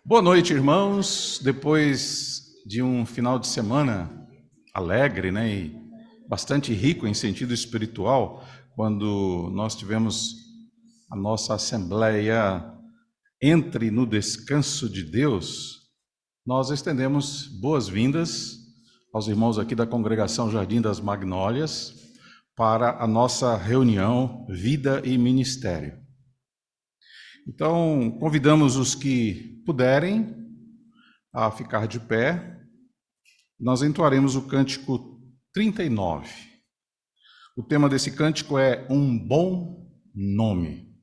Boa noite, irmãos. Depois de um final de semana alegre, e bastante rico em sentido espiritual, quando nós tivemos a nossa assembleia Entre no Descanso de Deus, nós estendemos boas-vindas aos irmãos aqui da Congregação Jardim das Magnólias para a nossa reunião Vida e Ministério. Então, convidamos os que puderem a ficar de pé. Nós entoaremos o cântico 39. O tema desse cântico é Um Bom Nome.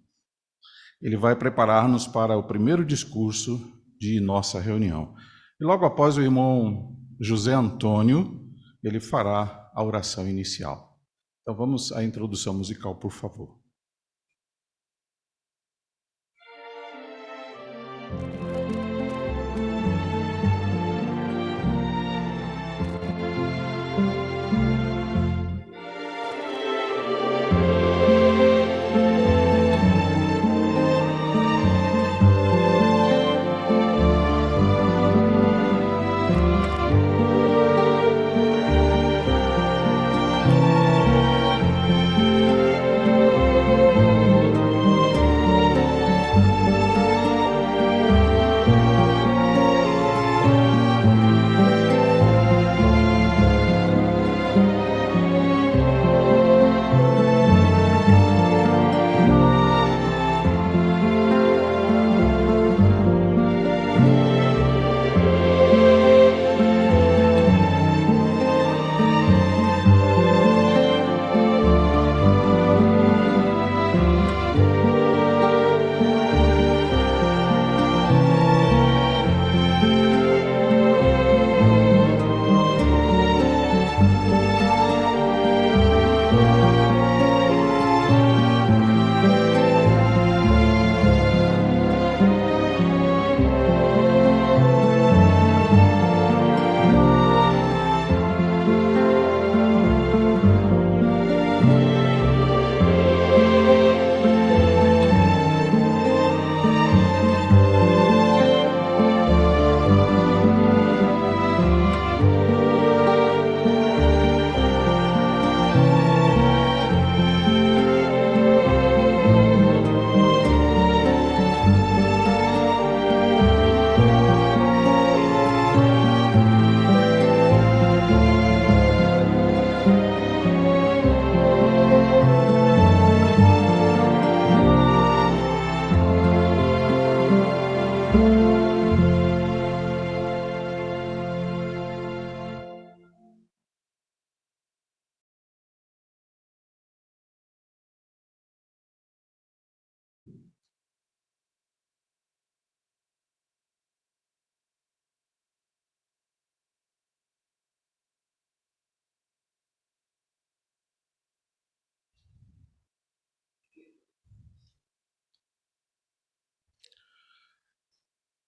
Ele vai preparar-nos para o primeiro discurso de nossa reunião. E logo após o irmão José Antônio, ele fará a oração inicial. Então vamos à introdução musical, por favor.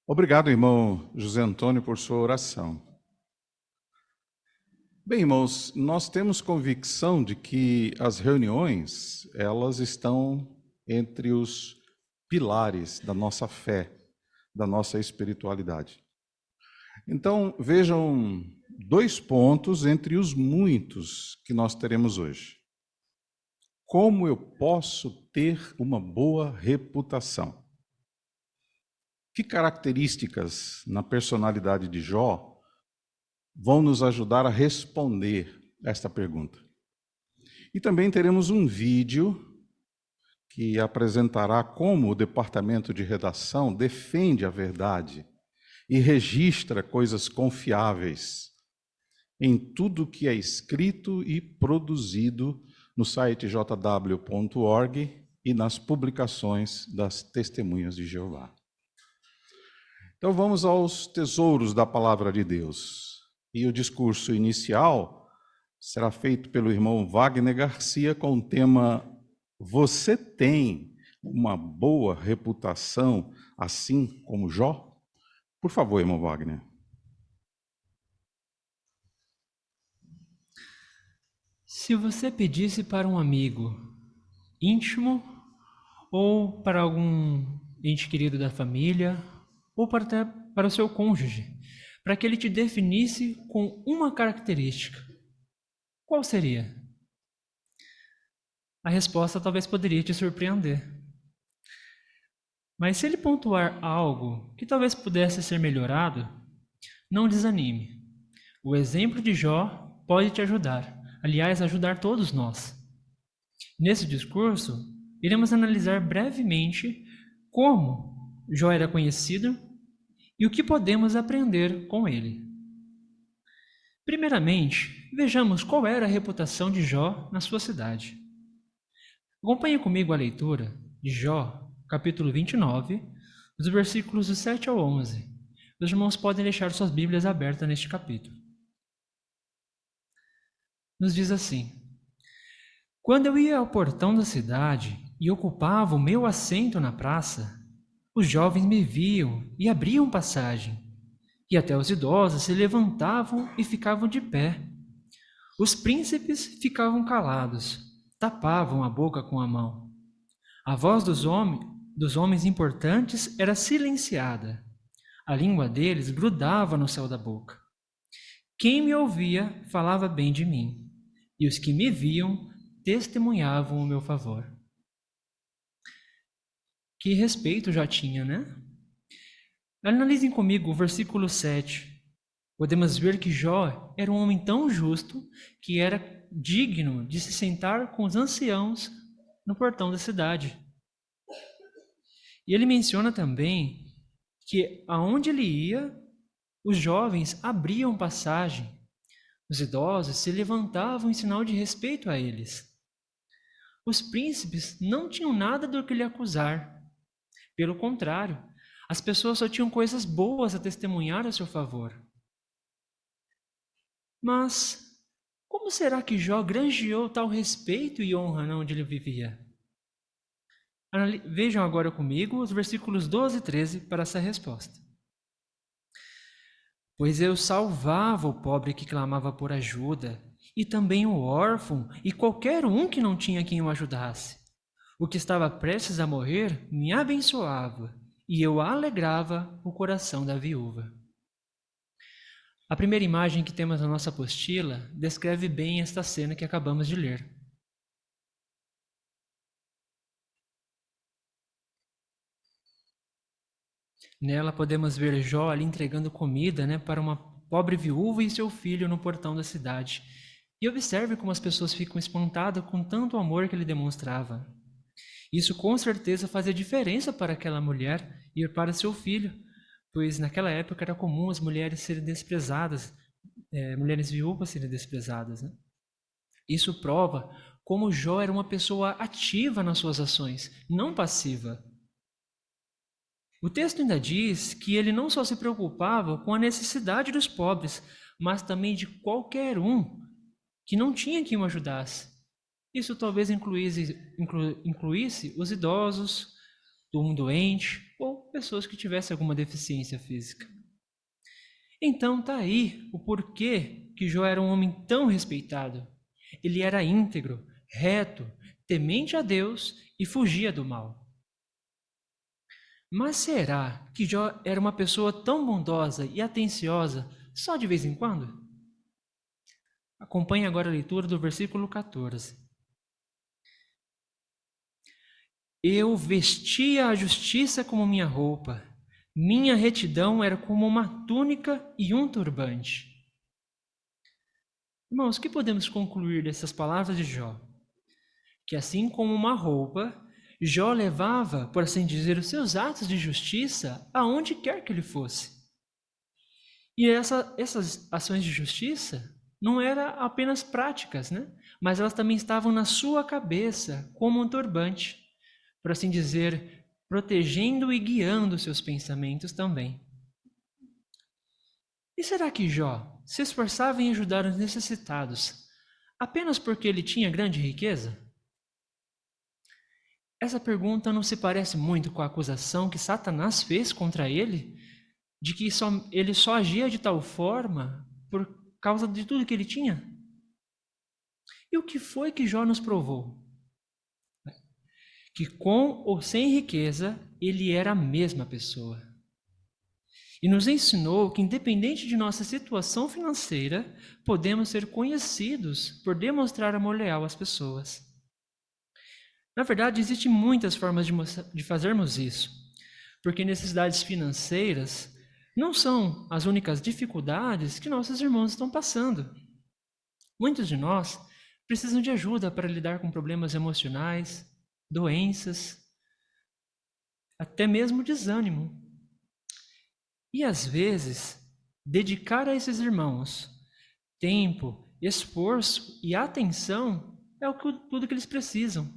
Obrigado, irmão José Antônio, por sua oração. Bem, irmãos, nós temos convicção de que as reuniões, elas estão entre os pilares da nossa fé, da nossa espiritualidade. Então, vejam 2 pontos entre os muitos que nós teremos hoje. Como eu posso ter uma boa reputação? Que características na personalidade de Jó vão nos ajudar a responder esta pergunta? E também teremos um vídeo que apresentará como o departamento de redação defende a verdade e registra coisas confiáveis em tudo que é escrito e produzido no site jw.org e nas publicações das Testemunhas de Jeová. Então vamos aos tesouros da palavra de Deus. E o discurso inicial será feito pelo irmão Wagner Garcia com o tema Você tem uma boa reputação assim como Jó? Por favor, irmão Wagner. Se você pedisse para um amigo íntimo ou para algum ente querido da família, ou até para o seu cônjuge, para que ele te definisse com uma característica, qual seria? A resposta talvez poderia te surpreender. Mas se ele pontuar algo que talvez pudesse ser melhorado, não desanime. O exemplo de Jó pode te ajudar, aliás, ajudar todos nós. Nesse discurso, iremos analisar brevemente como Jó era conhecido e o que podemos aprender com ele. Primeiramente, vejamos qual era a reputação de Jó na sua cidade. Acompanhe comigo a leitura de Jó, capítulo 29, dos versículos do 7 ao 11. Os irmãos podem deixar suas Bíblias abertas neste capítulo. Nos diz assim: Quando eu ia ao portão da cidade e ocupava o meu assento na praça, os jovens me viam e abriam passagem, e até os idosos se levantavam e ficavam de pé. Os príncipes ficavam calados, tapavam a boca com a mão. A voz dos homens importantes era silenciada. A língua deles grudava no céu da boca. Quem me ouvia falava bem de mim, e os que me viam testemunhavam o meu favor. Que respeito já tinha, né? Analisem comigo o versículo 7. Podemos ver que Jó era um homem tão justo que era digno de se sentar com os anciãos no portão da cidade. E ele menciona também que aonde ele ia, os jovens abriam passagem. Os idosos se levantavam em sinal de respeito a eles. Os príncipes não tinham nada do que lhe acusar. Pelo contrário, as pessoas só tinham coisas boas a testemunhar a seu favor. Mas como será que Jó granjeou tal respeito e honra onde ele vivia? Vejam agora comigo os versículos 12 e 13 para essa resposta. Pois eu salvava o pobre que clamava por ajuda, e também o órfão e qualquer um que não tinha quem o ajudasse. O que estava prestes a morrer me abençoava, e eu alegrava o coração da viúva. A primeira imagem que temos na nossa apostila descreve bem esta cena que acabamos de ler. Nela podemos ver Jó ali entregando comida, para uma pobre viúva e seu filho no portão da cidade. E observe como as pessoas ficam espantadas com tanto amor que ele demonstrava. Isso com certeza fazia diferença para aquela mulher e para seu filho, pois naquela época era comum as mulheres serem desprezadas, mulheres viúvas serem desprezadas. Né? Isso prova como Jó era uma pessoa ativa nas suas ações, não passiva. O texto ainda diz que ele não só se preocupava com a necessidade dos pobres, mas também de qualquer um que não tinha quem o ajudasse. Isso talvez incluísse os idosos, um doente ou pessoas que tivessem alguma deficiência física. Então está aí o porquê que Jó era um homem tão respeitado. Ele era íntegro, reto, temente a Deus e fugia do mal. Mas será que Jó era uma pessoa tão bondosa e atenciosa só de vez em quando? Acompanhe agora a leitura do versículo 14. Eu vestia a justiça como minha roupa, minha retidão era como uma túnica e um turbante. Irmãos, o que podemos concluir dessas palavras de Jó? Que assim como uma roupa, Jó levava, por assim dizer, os seus atos de justiça aonde quer que ele fosse. E essas ações de justiça não eram apenas práticas, mas elas também estavam na sua cabeça, como um turbante, por assim dizer, protegendo e guiando seus pensamentos também. E será que Jó se esforçava em ajudar os necessitados apenas porque ele tinha grande riqueza? Essa pergunta não se parece muito com a acusação que Satanás fez contra ele, de que ele só agia de tal forma por causa de tudo que ele tinha? E o que foi que Jó nos provou? Que com ou sem riqueza, ele era a mesma pessoa. E nos ensinou que, independente de nossa situação financeira, podemos ser conhecidos por demonstrar amor leal às pessoas. Na verdade, existem muitas formas de fazermos isso, porque necessidades financeiras não são as únicas dificuldades que nossos irmãos estão passando. Muitos de nós precisam de ajuda para lidar com problemas emocionais, doenças, até mesmo desânimo. E às vezes, dedicar a esses irmãos tempo, esforço e atenção é tudo que eles precisam.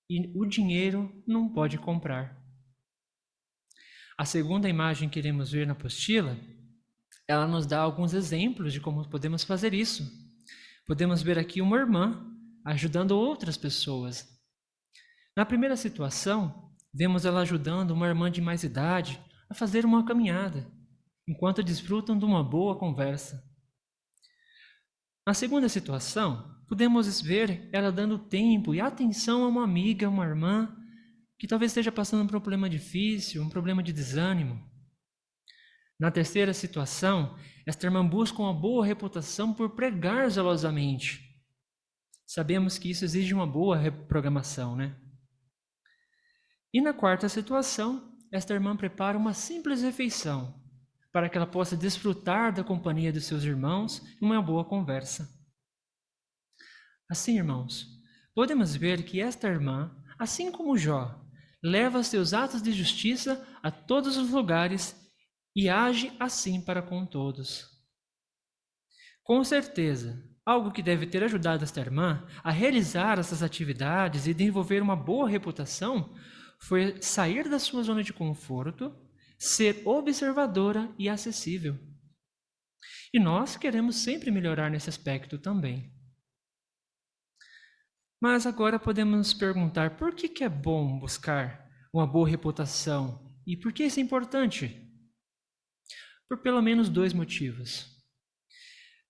E o dinheiro não pode comprar. A segunda imagem que iremos ver na apostila, ela nos dá alguns exemplos de como podemos fazer isso. Podemos ver aqui uma irmã ajudando outras pessoas. Na primeira situação, vemos ela ajudando uma irmã de mais idade a fazer uma caminhada, enquanto desfrutam de uma boa conversa. Na segunda situação, podemos ver ela dando tempo e atenção a uma amiga, uma irmã, que talvez esteja passando por um problema difícil, um problema de desânimo. Na terceira situação, esta irmã busca uma boa reputação por pregar zelosamente. Sabemos que isso exige uma boa reprogramação, né? E na quarta situação, esta irmã prepara uma simples refeição para que ela possa desfrutar da companhia dos seus irmãos e uma boa conversa. Assim, irmãos, podemos ver que esta irmã, assim como Jó, leva seus atos de justiça a todos os lugares e age assim para com todos. Com certeza, algo que deve ter ajudado esta irmã a realizar essas atividades e desenvolver uma boa reputação foi sair da sua zona de conforto, ser observadora e acessível. E nós queremos sempre melhorar nesse aspecto também. Mas agora podemos nos perguntar por que é bom buscar uma boa reputação e por que isso é importante? Por pelo menos 2 motivos.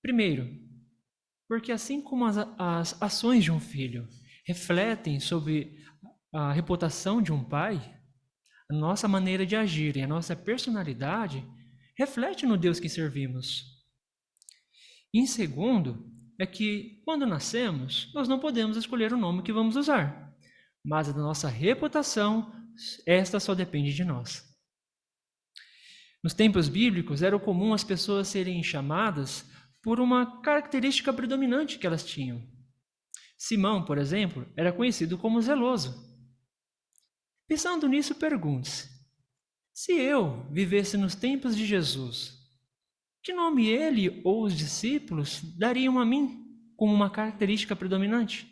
Primeiro, porque assim como as ações de um filho refletem sobre a reputação de um pai, a nossa maneira de agir e a nossa personalidade reflete no Deus que servimos. E em segundo, é que quando nascemos, nós não podemos escolher o nome que vamos usar, mas a nossa reputação, esta só depende de nós. Nos tempos bíblicos, era comum as pessoas serem chamadas por uma característica predominante que elas tinham. Simão, por exemplo, era conhecido como zeloso. Pensando nisso, pergunte-se: se eu vivesse nos tempos de Jesus, que nome ele ou os discípulos dariam a mim como uma característica predominante?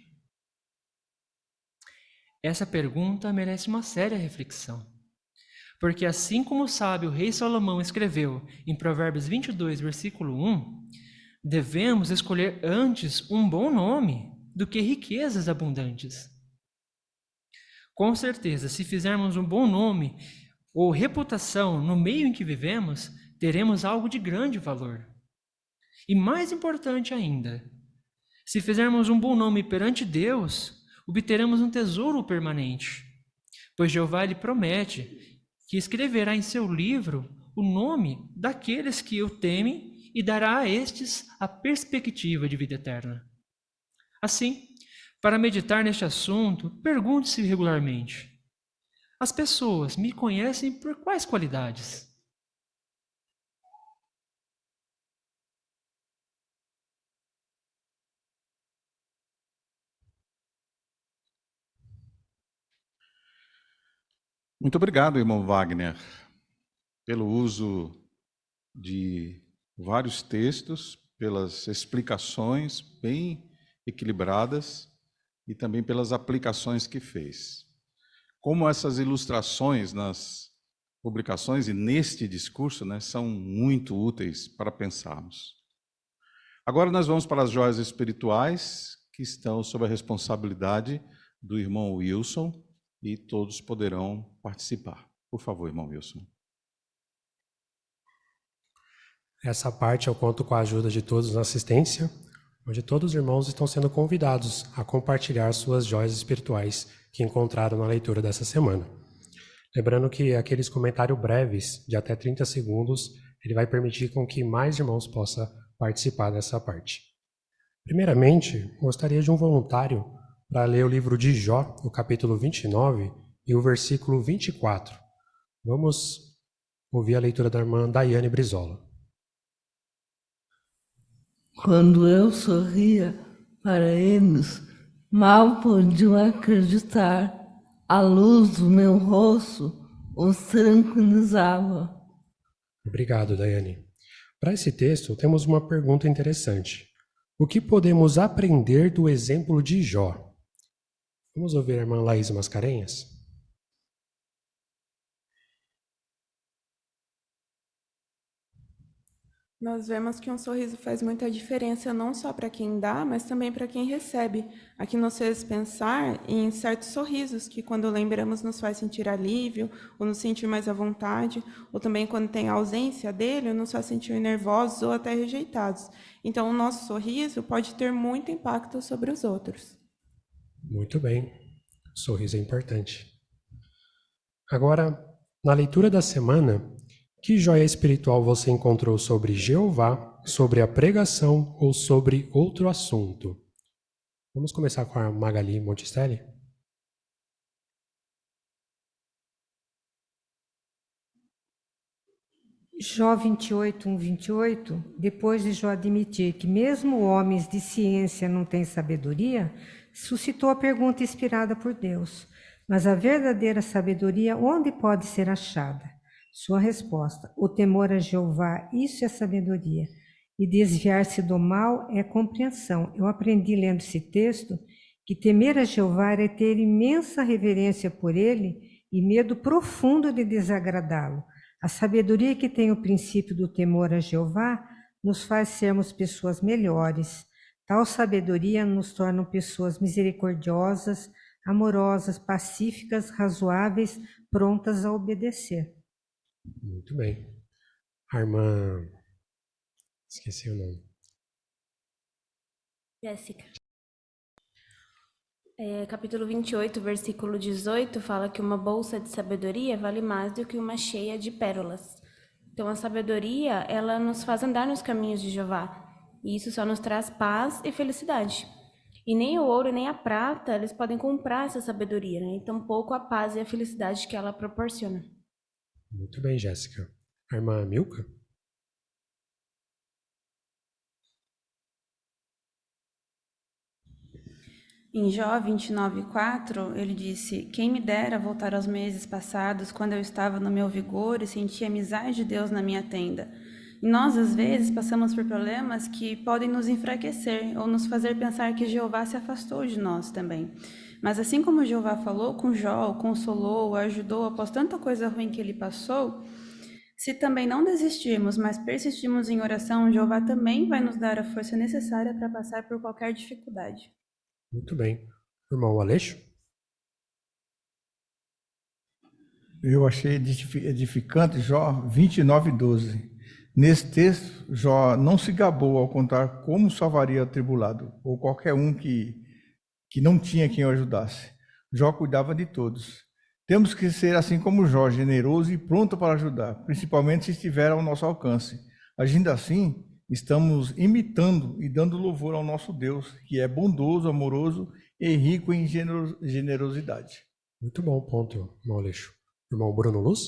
Essa pergunta merece uma séria reflexão. Porque assim como o sábio rei Salomão escreveu em Provérbios 22, versículo 1, devemos escolher antes um bom nome do que riquezas abundantes. Com certeza, se fizermos um bom nome ou reputação no meio em que vivemos, teremos algo de grande valor. E mais importante ainda, se fizermos um bom nome perante Deus, obteremos um tesouro permanente, pois Jeová lhe promete que escreverá em seu livro o nome daqueles que o temem e dará a estes a perspectiva de vida eterna. Assim, para meditar neste assunto, pergunte-se regularmente: as pessoas me conhecem por quais qualidades? Muito obrigado, irmão Wagner, pelo uso de vários textos, pelas explicações bem equilibradas e também pelas aplicações que fez. Como essas ilustrações nas publicações e neste discurso, são muito úteis para pensarmos. Agora nós vamos para as joias espirituais, que estão sob a responsabilidade do irmão Wilson, e todos poderão participar. Por favor, irmão Wilson. Essa parte eu conto com a ajuda de todos na assistência, onde todos os irmãos estão sendo convidados a compartilhar suas joias espirituais que encontraram na leitura dessa semana. Lembrando que aqueles comentários breves, de até 30 segundos, ele vai permitir com que mais irmãos possam participar dessa parte. Primeiramente, gostaria de um voluntário para ler o livro de Jó, o capítulo 29 e o versículo 24. Vamos ouvir a leitura da irmã Daiane Brizola. Quando eu sorria para eles, mal podiam acreditar. A luz do meu rosto os tranquilizava. Obrigado, Daiane. Para esse texto, temos uma pergunta interessante. O que podemos aprender do exemplo de Jó? Vamos ouvir a irmã Laís Mascarenhas? Nós vemos que um sorriso faz muita diferença não só para quem dá, mas também para quem recebe. Aqui nos fez pensar em certos sorrisos que, quando lembramos, nos faz sentir alívio, ou nos sentir mais à vontade, ou também quando tem a ausência dele, nos faz sentir nervosos ou até rejeitados. Então, o nosso sorriso pode ter muito impacto sobre os outros. Muito bem. O sorriso é importante. Agora, na leitura da semana, que joia espiritual você encontrou sobre Jeová, sobre a pregação ou sobre outro assunto? Vamos começar com a Magali Montistelli? Jó 28, 28, depois de Jó admitir que mesmo homens de ciência não têm sabedoria, suscitou a pergunta inspirada por Deus: mas a verdadeira sabedoria onde pode ser achada? Sua resposta: o temor a Jeová, isso é sabedoria. E desviar-se do mal é compreensão. Eu aprendi lendo esse texto que temer a Jeová é ter imensa reverência por ele e medo profundo de desagradá-lo. A sabedoria que tem o princípio do temor a Jeová nos faz sermos pessoas melhores. Tal sabedoria nos torna pessoas misericordiosas, amorosas, pacíficas, razoáveis, prontas a obedecer. Muito bem. A irmã... Esqueci o nome. Jéssica. Capítulo 28, versículo 18, fala que uma bolsa de sabedoria vale mais do que uma cheia de pérolas. Então, a sabedoria, ela nos faz andar nos caminhos de Jeová. E isso só nos traz paz e felicidade. E nem o ouro nem a prata, eles podem comprar essa sabedoria, né? E tampouco a paz e a felicidade que ela proporciona. Muito bem, Jéssica. A irmã Milka? Em Jó 29:4, ele disse: quem me dera voltar aos meses passados, quando eu estava no meu vigor e sentia a amizade de Deus na minha tenda. E nós, às vezes, passamos por problemas que podem nos enfraquecer ou nos fazer pensar que Jeová se afastou de nós também. Mas assim como Jeová falou com Jó, o consolou, o ajudou após tanta coisa ruim que ele passou, se também não desistirmos, mas persistirmos em oração, Jeová também vai nos dar a força necessária para passar por qualquer dificuldade. Muito bem. Irmão Aleixo? Eu achei edificante Jó 29:12. Nesse texto, Jó não se gabou ao contar como salvaria o atribulado, ou qualquer um que não tinha quem o ajudasse. Jó cuidava de todos. Temos que ser assim como Jó, generoso e pronto para ajudar, principalmente se estiver ao nosso alcance. Agindo assim, estamos imitando e dando louvor ao nosso Deus, que é bondoso, amoroso e rico em generosidade. Muito bom ponto, irmão Aleixo. Irmão Bruno Luz?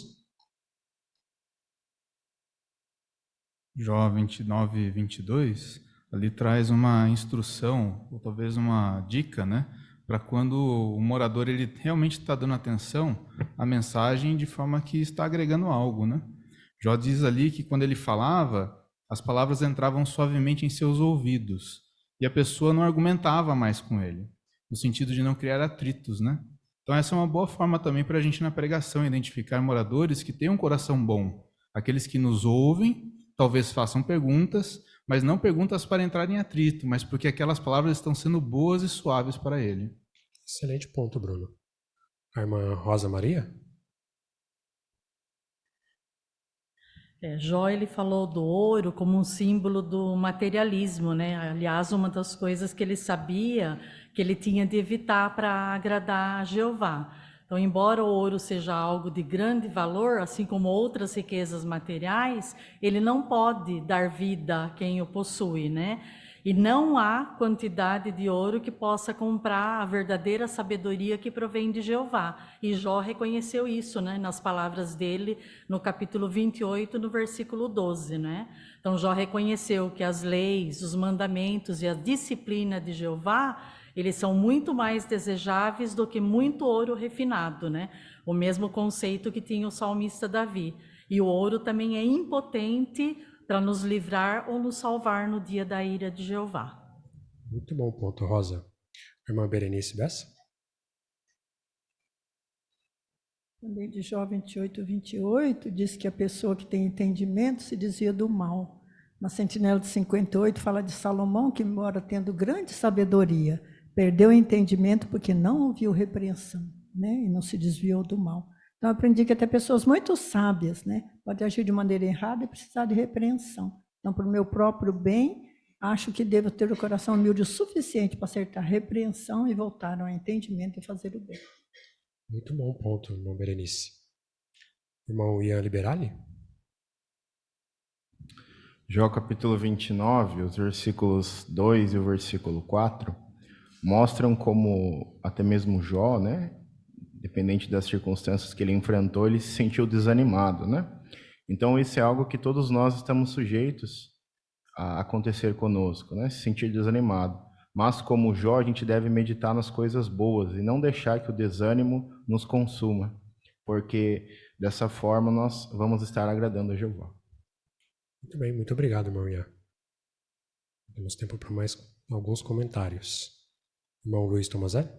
Jó 29:22, ali traz uma instrução, ou talvez uma dica, né? Para quando o morador ele realmente está dando atenção à mensagem de forma que está agregando algo, né? Jó diz ali que quando ele falava, as palavras entravam suavemente em seus ouvidos e a pessoa não argumentava mais com ele, no sentido de não criar atritos, né? Então essa é uma boa forma também para a gente na pregação identificar moradores que têm um coração bom, aqueles que nos ouvem, talvez façam perguntas, mas não perguntas para entrar em atrito, mas porque aquelas palavras estão sendo boas e suaves para ele. Excelente ponto, Bruno. A irmã Rosa Maria? Jó, ele falou do ouro como um símbolo do materialismo, né? Aliás, uma das coisas que ele sabia que ele tinha de evitar para agradar a Jeová. Então, embora o ouro seja algo de grande valor, assim como outras riquezas materiais, ele não pode dar vida a quem o possui, né? E não há quantidade de ouro que possa comprar a verdadeira sabedoria que provém de Jeová. E Jó reconheceu isso, né, nas palavras dele, no capítulo 28, no versículo 12, né? Então, Jó reconheceu que as leis, os mandamentos e a disciplina de Jeová, eles são muito mais desejáveis do que muito ouro refinado, né? O mesmo conceito que tinha o salmista Davi. E o ouro também é impotente para nos livrar ou nos salvar no dia da ira de Jeová. Muito bom ponto, Rosa. Irmã Berenice Bessa? Também de Jó 28, 28, diz que a pessoa que tem entendimento se desvia do mal. Na Sentinela de 58 fala de Salomão, que embora tendo grande sabedoria, perdeu o entendimento porque não ouviu repreensão, né? E não se desviou do mal. Então, eu aprendi que até pessoas muito sábias, né, podem agir de maneira errada e precisar de repreensão. Então, para o meu próprio bem, acho que devo ter o coração humilde o suficiente para acertar a repreensão e voltar ao entendimento e fazer o bem. Muito bom ponto, irmão Berenice. Irmão Ian Liberali? Jó capítulo 29, os versículos 2 e o versículo 4, mostram como até mesmo Jó, né, dependente das circunstâncias que ele enfrentou, ele se sentiu desanimado, né? Então, isso é algo que todos nós estamos sujeitos a acontecer conosco, né? Se sentir desanimado. Mas, como Jó, a gente deve meditar nas coisas boas e não deixar que o desânimo nos consuma, porque dessa forma nós vamos estar agradando a Jeová. Muito bem, muito obrigado, irmão Ian. Temos tempo para mais alguns comentários. Irmão Luiz Tomazelli?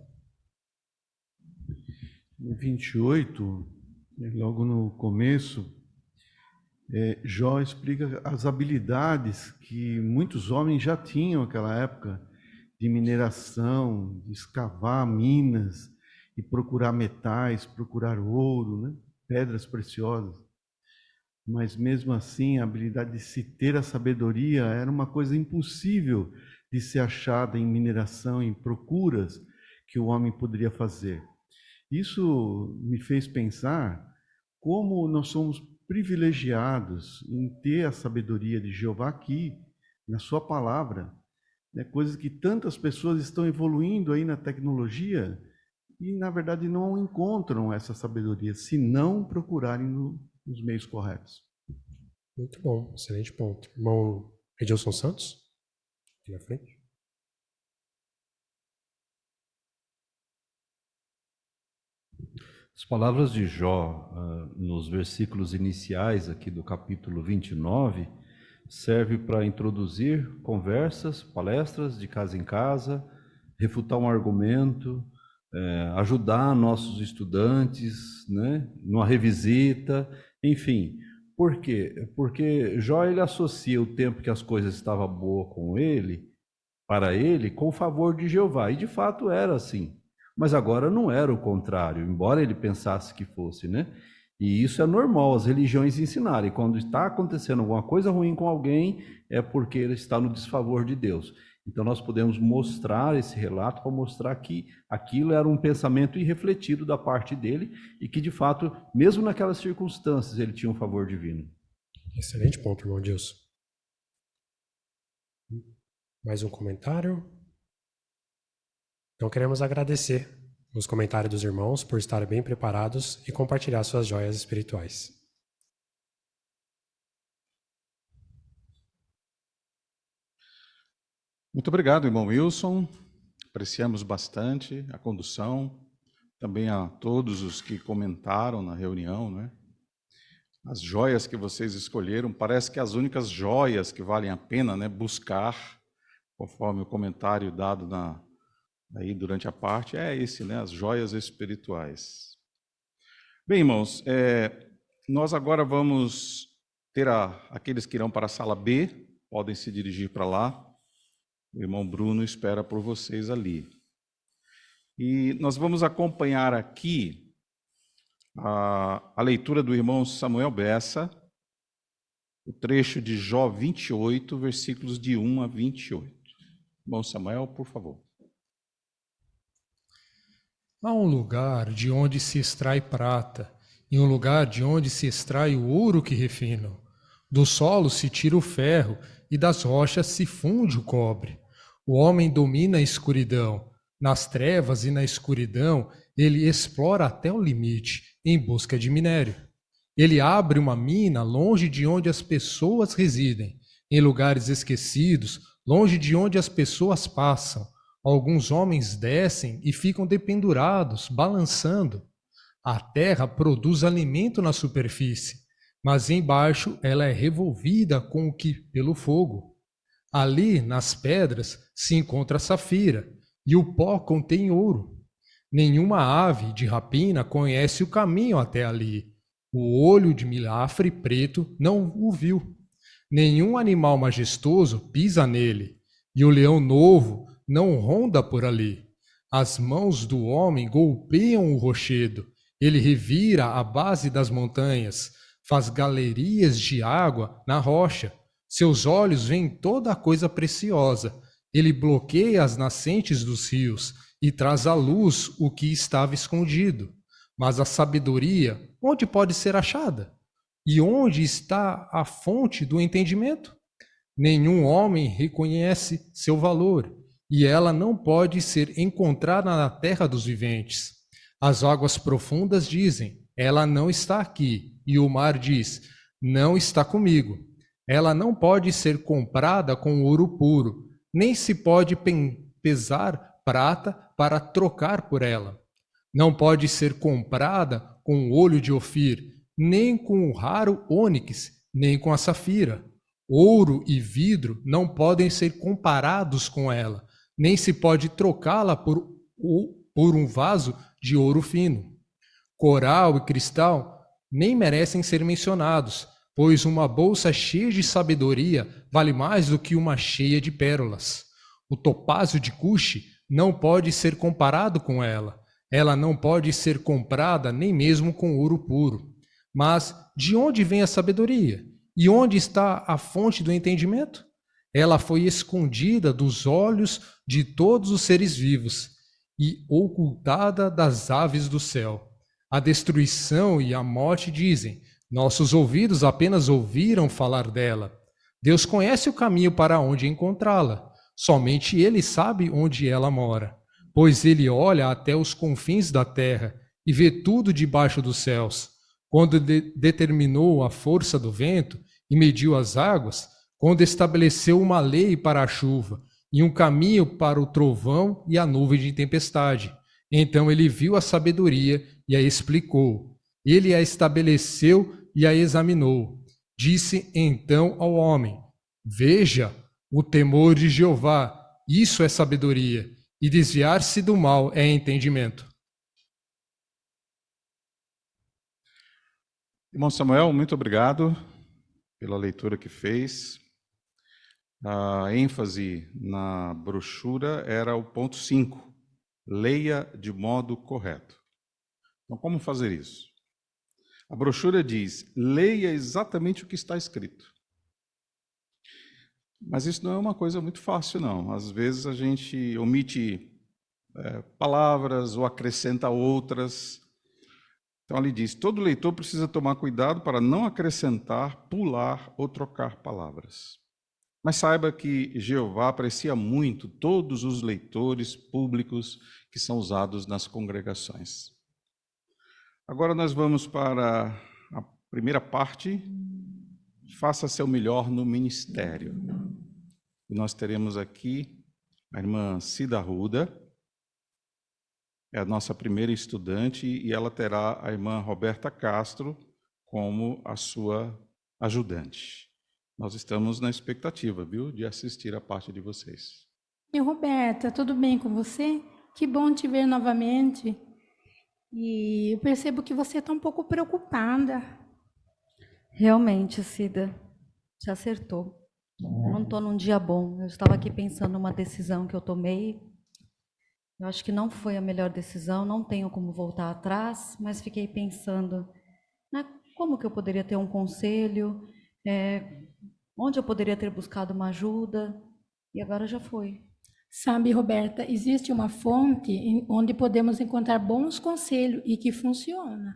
No 28, logo no começo, Jó explica as habilidades que muitos homens já tinham naquela época, de mineração, de escavar minas e procurar metais, procurar ouro, né? Pedras preciosas. Mas mesmo assim, a habilidade de se ter a sabedoria era uma coisa impossível de ser achada em mineração, em procuras que o homem poderia fazer. Isso me fez pensar como nós somos privilegiados em ter a sabedoria de Jeová aqui, na sua palavra, né? Coisas que tantas pessoas estão evoluindo aí na tecnologia e, na verdade, não encontram essa sabedoria se não procurarem nos meios corretos. Muito bom, excelente ponto. Irmão Edilson Santos, aqui na frente. As palavras de Jó, nos versículos iniciais aqui do capítulo 29, servem para introduzir conversas, palestras de casa em casa, refutar um argumento, ajudar nossos estudantes, né, numa revisita, enfim. Por quê? Porque Jó ele associa o tempo que as coisas estavam boas com ele, para ele, com o favor de Jeová. E de fato era assim. Mas agora não era o contrário, embora ele pensasse que fosse, né? E isso é normal as religiões ensinarem. Quando está acontecendo alguma coisa ruim com alguém, é porque ele está no desfavor de Deus. Então nós podemos mostrar esse relato para mostrar que aquilo era um pensamento irrefletido da parte dele e que, de fato, mesmo naquelas circunstâncias, ele tinha um favor divino. Excelente ponto, irmão Dilson. Mais um comentário? Então queremos agradecer os comentários dos irmãos por estarem bem preparados e compartilhar suas joias espirituais. Muito obrigado, irmão Wilson. Apreciamos bastante a condução, também a todos os que comentaram na reunião, né? As joias que vocês escolheram, parece que as únicas joias que valem a pena, né, buscar, conforme o comentário dado aí durante a parte, é esse, né, as joias espirituais. Bem, irmãos, nós agora vamos ter aqueles que irão para a sala B, podem se dirigir para lá. O irmão Bruno espera por vocês ali. E nós vamos acompanhar aqui a leitura do irmão Samuel Bessa, o trecho de Jó 28, versículos de 1 a 28. Irmão Samuel, por favor. Há um lugar de onde se extrai prata, e um lugar de onde se extrai o ouro que refinam. Do solo se tira o ferro, e das rochas se funde o cobre. O homem domina a escuridão. Nas trevas e na escuridão, ele explora até o limite, em busca de minério. Ele abre uma mina longe de onde as pessoas residem, em lugares esquecidos, longe de onde as pessoas passam. Alguns homens descem e ficam dependurados, balançando. A terra produz alimento na superfície, mas embaixo ela é revolvida pelo fogo. Ali, nas pedras, se encontra safira, e o pó contém ouro. Nenhuma ave de rapina conhece o caminho até ali. O olho de milafre preto não o viu. Nenhum animal majestoso pisa nele, e o leão novo não ronda por ali. As mãos do homem golpeiam o rochedo, ele revira a base das montanhas, faz galerias de água na rocha. Seus olhos veem toda a coisa preciosa. Ele bloqueia as nascentes dos rios e traz à luz o que estava escondido. Mas a sabedoria, onde pode ser achada? E onde está a fonte do entendimento? Nenhum homem reconhece seu valor, e ela não pode ser encontrada na terra dos viventes. As águas profundas dizem, ela não está aqui, e o mar diz, não está comigo. Ela não pode ser comprada com ouro puro, nem se pode pesar prata para trocar por ela. Não pode ser comprada com olho de Ofir, nem com o raro ônix, nem com a safira. Ouro e vidro não podem ser comparados com ela, nem se pode trocá-la por um vaso de ouro fino. Coral e cristal nem merecem ser mencionados, pois uma bolsa cheia de sabedoria vale mais do que uma cheia de pérolas. O topázio de Cuxi não pode ser comparado com ela. Ela não pode ser comprada nem mesmo com ouro puro. Mas de onde vem a sabedoria? E onde está a fonte do entendimento? Ela foi escondida dos olhos de todos os seres vivos e ocultada das aves do céu. A destruição e a morte dizem, nossos ouvidos apenas ouviram falar dela. Deus conhece o caminho para onde encontrá-la. Somente Ele sabe onde ela mora, pois Ele olha até os confins da terra e vê tudo debaixo dos céus. Quando determinou a força do vento e mediu as águas, quando estabeleceu uma lei para a chuva e um caminho para o trovão e a nuvem de tempestade. Então ele viu a sabedoria e a explicou. Ele a estabeleceu e a examinou. Disse então ao homem, veja, o temor de Jeová, isso é sabedoria, e desviar-se do mal é entendimento. Irmão Samuel, muito obrigado pela leitura que fez. A ênfase na brochura era o ponto 5, leia de modo correto. Então, como fazer isso? A brochura diz, leia exatamente o que está escrito. Mas isso não é uma coisa muito fácil, não. Às vezes a gente omite palavras ou acrescenta outras. Então, ali diz, todo leitor precisa tomar cuidado para não acrescentar, pular ou trocar palavras. Mas saiba que Jeová aprecia muito todos os leitores públicos que são usados nas congregações. Agora nós vamos para a primeira parte, faça seu melhor no ministério. E nós teremos aqui a irmã Cida Arruda, é a nossa primeira estudante, e ela terá a irmã Roberta Castro como a sua ajudante. Nós estamos na expectativa, viu, de assistir a parte de vocês. E Roberta, tudo bem com você? Que bom te ver novamente. E eu percebo que você está um pouco preocupada. Realmente, Cida, você acertou. Não estou num dia bom. Eu estava aqui pensando numa decisão que eu tomei. Eu acho que não foi a melhor decisão, não tenho como voltar atrás, mas fiquei pensando, né, como que eu poderia ter um conselho, onde eu poderia ter buscado uma ajuda, e agora já foi. Sabe, Roberta, existe uma fonte onde podemos encontrar bons conselhos e que funciona.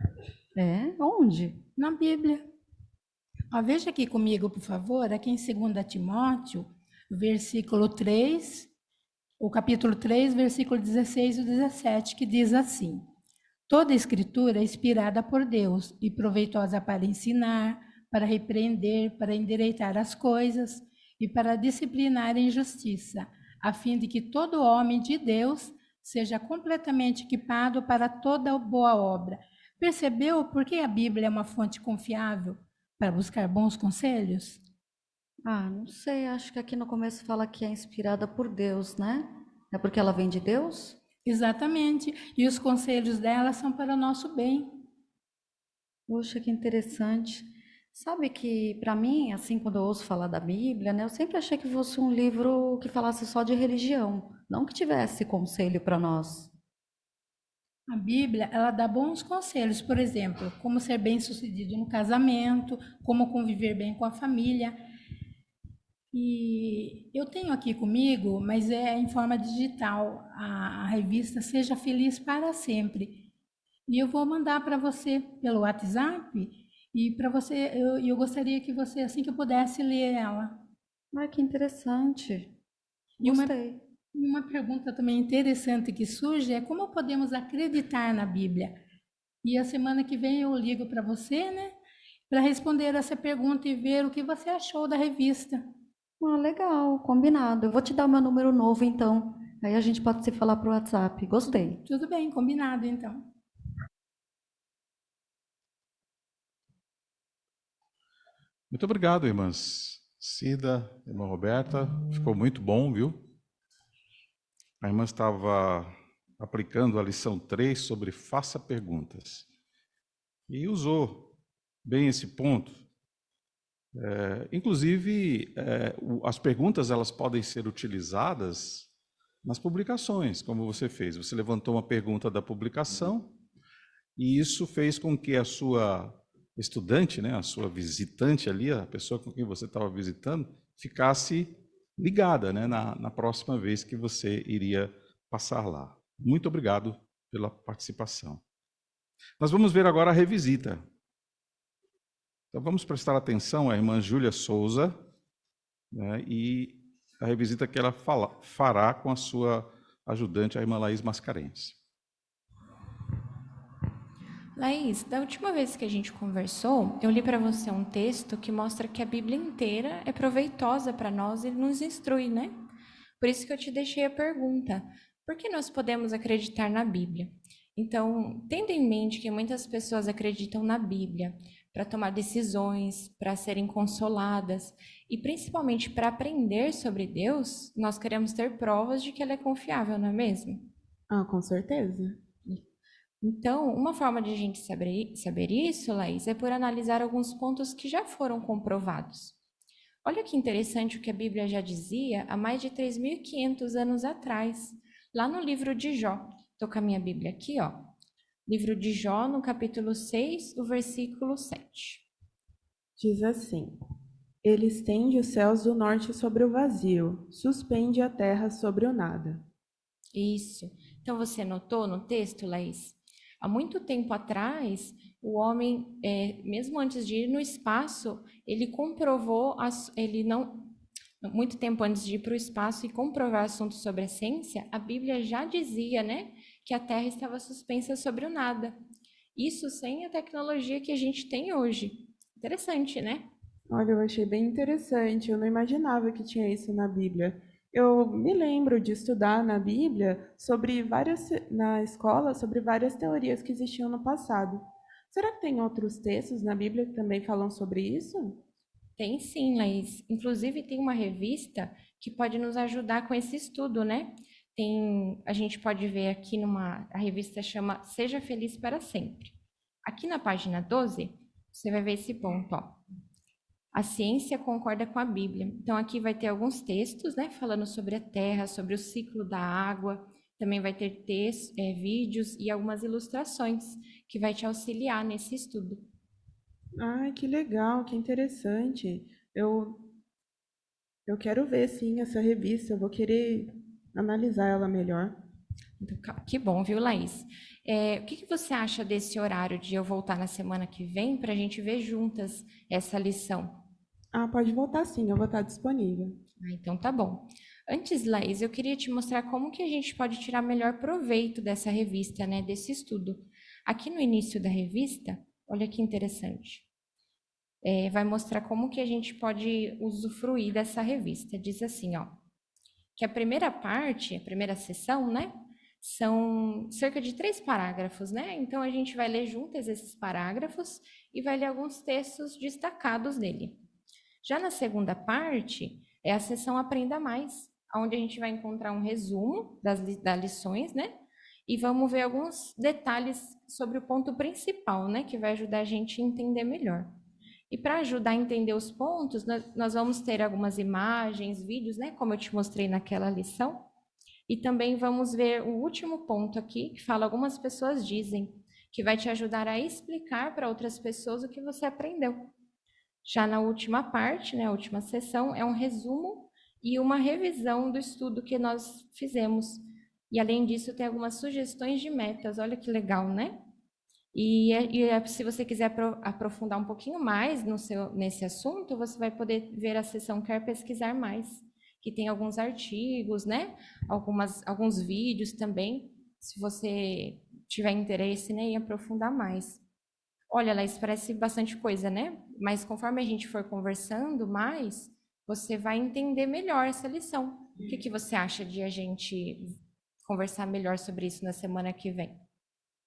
É? Onde? Na Bíblia. Ó, veja aqui comigo, por favor, aqui em 2 Timóteo, versículo 3, o capítulo 3, versículo 16 e 17, que diz assim: toda escritura é inspirada por Deus e proveitosa para ensinar, para repreender, para endireitar as coisas e para disciplinar em justiça, a fim de que todo homem de Deus seja completamente equipado para toda boa obra. Percebeu por que a Bíblia é uma fonte confiável para buscar bons conselhos? Ah, não sei, acho que aqui no começo fala que é inspirada por Deus, né? É porque ela vem de Deus? Exatamente, e os conselhos dela são para o nosso bem. Poxa, que interessante. Sabe que, para mim, assim, quando eu ouço falar da Bíblia, né, eu sempre achei que fosse um livro que falasse só de religião, não que tivesse conselho para nós. A Bíblia, ela dá bons conselhos, por exemplo, como ser bem-sucedido no casamento, como conviver bem com a família. E eu tenho aqui comigo, mas é em forma digital, a revista Seja Feliz para Sempre. E eu vou mandar para você pelo WhatsApp, e para você, eu gostaria que você, assim que eu pudesse, ler ela. Ah, que interessante. E Gostei. uma pergunta também interessante que surge é como podemos acreditar na Bíblia? E a semana que vem eu ligo para você, né? Para responder essa pergunta e ver o que você achou da revista. Ah, legal, combinado. Eu vou te dar o meu número novo, então. Aí a gente pode se falar pro WhatsApp. Gostei. Tudo bem, combinado, então. Muito obrigado, irmãs Cida, irmã Roberta. Ficou muito bom, viu? A irmã estava aplicando a lição 3 sobre faça perguntas. E usou bem esse ponto. Inclusive, as perguntas elas podem ser utilizadas nas publicações, como você fez. Você levantou uma pergunta da publicação e isso fez com que a sua estudante, né, a sua visitante ali, a pessoa com quem você estava visitando, ficasse ligada, né, na próxima vez que você iria passar lá. Muito obrigado pela participação. Nós vamos ver agora a revisita. Então vamos prestar atenção à irmã Júlia Souza, né, e a revisita que ela fará com a sua ajudante, a irmã Laís Mascarenhas. Laís, da última vez que a gente conversou, eu li para você um texto que mostra que a Bíblia inteira é proveitosa para nós e nos instrui, né? Por isso que eu te deixei a pergunta: por que nós podemos acreditar na Bíblia? Então, tendo em mente que muitas pessoas acreditam na Bíblia para tomar decisões, para serem consoladas e principalmente para aprender sobre Deus, nós queremos ter provas de que ela é confiável, não é mesmo? Ah, com certeza. Então, uma forma de a gente saber isso, Laís, é por analisar alguns pontos que já foram comprovados. Olha que interessante o que a Bíblia já dizia há mais de 3.500 anos atrás, lá no livro de Jó. Estou com a minha Bíblia aqui, ó. Livro de Jó, no capítulo 6, o versículo 7. Diz assim: Ele estende os céus do norte sobre o vazio, suspende a terra sobre o nada. Isso. Então, você notou no texto, Laís? Há muito tempo atrás, o homem, mesmo antes de ir no espaço, ele comprovou, muito tempo antes de ir para o espaço e comprovar assuntos sobre a ciência, a Bíblia já dizia, né, que a Terra estava suspensa sobre o nada. Isso sem a tecnologia que a gente tem hoje. Interessante, né? Olha, eu achei bem interessante. Eu não imaginava que tinha isso na Bíblia. Eu me lembro de estudar na Bíblia na escola sobre várias teorias que existiam no passado. Será que tem outros textos na Bíblia que também falam sobre isso? Tem sim, Laís. Inclusive tem uma revista que pode nos ajudar com esse estudo, né? A gente pode ver aqui a revista chama Seja Feliz para Sempre. Aqui na página 12, você vai ver esse ponto, ó. A ciência concorda com a Bíblia. Então, aqui vai ter alguns textos, né, falando sobre a Terra, sobre o ciclo da água. Também vai ter vídeos e algumas ilustrações que vai te auxiliar nesse estudo. Ai, que legal, que interessante. Eu quero ver, sim, essa revista. Eu vou querer analisar ela melhor. Que bom, viu, Laís? O que você acha desse horário de eu voltar na semana que vem para a gente ver juntas essa lição? Ah, pode voltar sim, eu vou estar disponível. Então tá bom. Antes, Laís, eu queria te mostrar como que a gente pode tirar melhor proveito dessa revista, né, desse estudo. Aqui no início da revista, olha que interessante. Vai mostrar como que a gente pode usufruir dessa revista. Diz assim, ó, que a primeira parte, a primeira sessão, né, são cerca de 3 parágrafos, né? Então a gente vai ler juntas esses parágrafos e vai ler alguns textos destacados dele. Já na segunda parte, é a sessão Aprenda Mais, onde a gente vai encontrar um resumo das lições, né? E vamos ver alguns detalhes sobre o ponto principal, né? Que vai ajudar a gente a entender melhor. E para ajudar a entender os pontos, nós vamos ter algumas imagens, vídeos, né? Como eu te mostrei naquela lição. E também vamos ver o último ponto aqui, que fala algumas pessoas dizem, que vai te ajudar a explicar para outras pessoas o que você aprendeu. Já na última parte, né, a última sessão, é um resumo e uma revisão do estudo que nós fizemos. E além disso, tem algumas sugestões de metas. Olha que legal, né? E se você quiser aprofundar um pouquinho mais nesse assunto, você vai poder ver a seção Quer Pesquisar Mais, que tem alguns artigos, né? Alguns vídeos também, se você tiver interesse, né, em aprofundar mais. Olha, Laís, parece bastante coisa, né? Mas conforme a gente for conversando mais, você vai entender melhor essa lição. O que você acha de a gente conversar melhor sobre isso na semana que vem?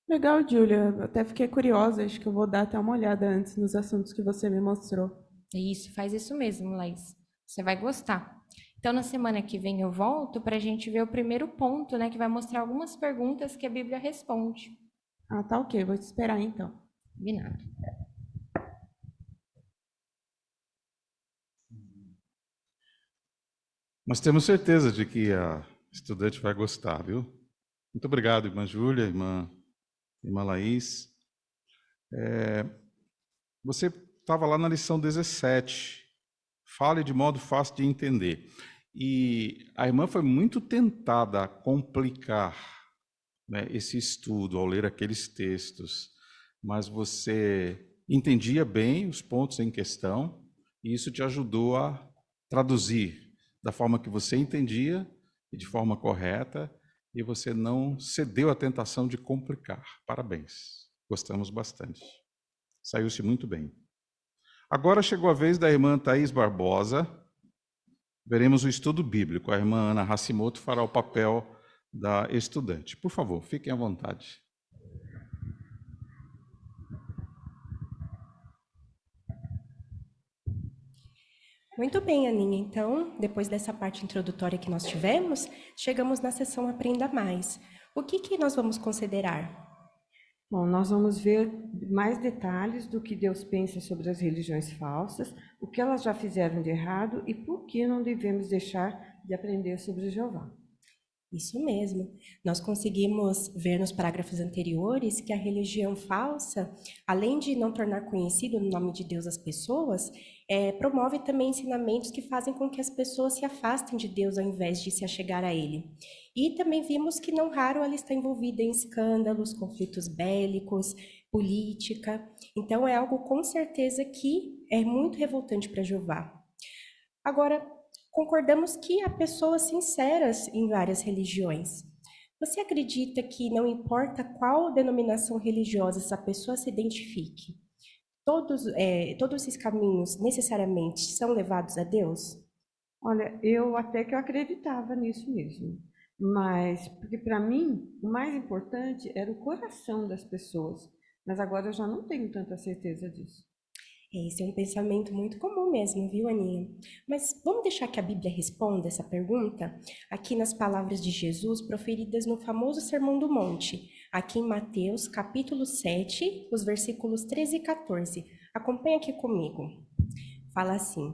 Legal, Júlia. Até fiquei curiosa, acho que eu vou dar até uma olhada antes nos assuntos que você me mostrou. Isso, faz isso mesmo, Laís. Você vai gostar. Então, na semana que vem eu volto para a gente ver o primeiro ponto, né? Que vai mostrar algumas perguntas que a Bíblia responde. Ah, tá ok. Vou te esperar então. Combinado. Nós temos certeza de que a estudante vai gostar, viu? Muito obrigado, irmã Júlia, irmã Laís. Você estava lá na lição 17. Fale de modo fácil de entender. E a irmã foi muito tentada a complicar, né, esse estudo ao ler aqueles textos, mas você entendia bem os pontos em questão e isso te ajudou a traduzir da forma que você entendia e de forma correta, e você não cedeu à tentação de complicar. Parabéns. Gostamos bastante. Saiu-se muito bem. Agora chegou a vez da irmã Thaís Barbosa. Veremos o estudo bíblico. A irmã Ana Hashimoto fará o papel da estudante. Por favor, fiquem à vontade. Muito bem, Aninha. Então, depois dessa parte introdutória que nós tivemos, chegamos na sessão Aprenda Mais. O que nós vamos considerar? Bom, nós vamos ver mais detalhes do que Deus pensa sobre as religiões falsas, o que elas já fizeram de errado e por que não devemos deixar de aprender sobre Jeová. Isso mesmo. Nós conseguimos ver nos parágrafos anteriores que a religião falsa, além de não tornar conhecido o nome de Deus às pessoas, promove também ensinamentos que fazem com que as pessoas se afastem de Deus ao invés de se achegar a Ele. E também vimos que não raro ela está envolvida em escândalos, conflitos bélicos, política. Então é algo com certeza que é muito revoltante para Jeová. Agora, concordamos que há pessoas sinceras em várias religiões. Você acredita que não importa qual denominação religiosa essa pessoa se identifique, todos esses caminhos necessariamente são levados a Deus? Olha, eu até que eu acreditava nisso mesmo, mas porque para mim o mais importante era o coração das pessoas, mas agora eu já não tenho tanta certeza disso. Esse é um pensamento muito comum mesmo, viu, Aninha? Mas vamos deixar que a Bíblia responda essa pergunta aqui nas palavras de Jesus proferidas no famoso Sermão do Monte, aqui em Mateus, capítulo 7, os versículos 13 e 14. Acompanha aqui comigo. Fala assim: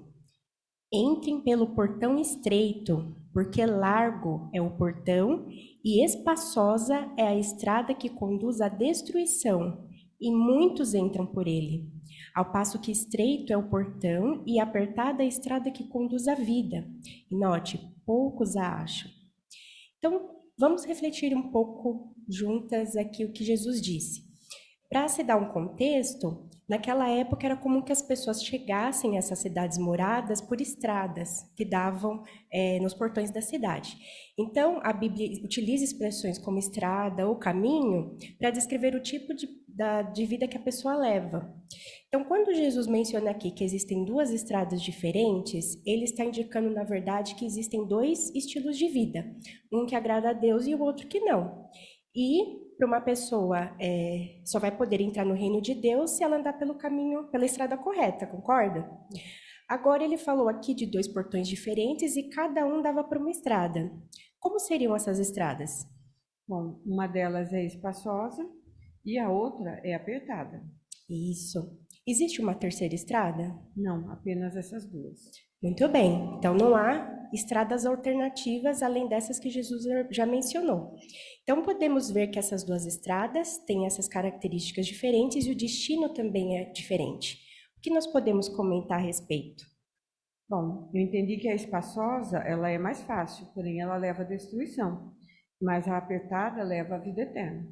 entrem pelo portão estreito, porque largo é o portão e espaçosa é a estrada que conduz à destruição, e muitos entram por ele. Ao passo que estreito é o portão e apertada a estrada que conduz à vida. E note, poucos a acham. Então, vamos refletir um pouco juntas aqui o que Jesus disse. Para se dar um contexto, naquela época era comum que as pessoas chegassem a essas cidades moradas por estradas que davam nos portões da cidade. Então, a Bíblia utiliza expressões como estrada ou caminho para descrever o tipo de vida que a pessoa leva. Então, quando Jesus menciona aqui que existem duas estradas diferentes, ele está indicando, na verdade, que existem dois estilos de vida, um que agrada a Deus e o outro que não. E para uma pessoa só vai poder entrar no reino de Deus se ela andar pelo caminho, pela estrada correta, concorda? Agora ele falou aqui de dois portões diferentes e cada um dava para uma estrada. Como seriam essas estradas? Bom, uma delas é espaçosa e a outra é apertada. Isso. Existe uma terceira estrada? Não, apenas essas duas. Muito bem. Então não há estradas alternativas além dessas que Jesus já mencionou. Então podemos ver que essas duas estradas têm essas características diferentes e o destino também é diferente. O que nós podemos comentar a respeito? Bom, eu entendi que a espaçosa ela é mais fácil, porém ela leva à destruição, mas a apertada leva à vida eterna.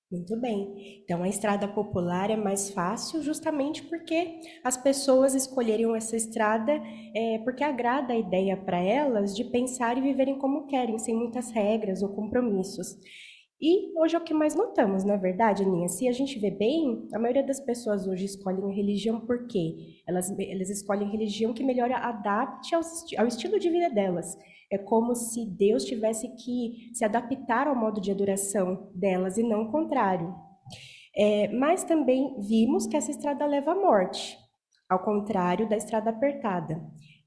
Muito bem. Então, a estrada popular é mais fácil justamente porque as pessoas escolheriam essa estrada porque agrada a ideia para elas de pensar e viverem como querem, sem muitas regras ou compromissos. E hoje é o que mais notamos, não é verdade, Aninha? Se a gente vê bem, a maioria das pessoas hoje escolhem a religião por quê? Elas escolhem religião que melhor adapte ao estilo de vida delas. É como se Deus tivesse que se adaptar ao modo de adoração delas e não o contrário. Mas também vimos que essa estrada leva à morte, ao contrário da estrada apertada.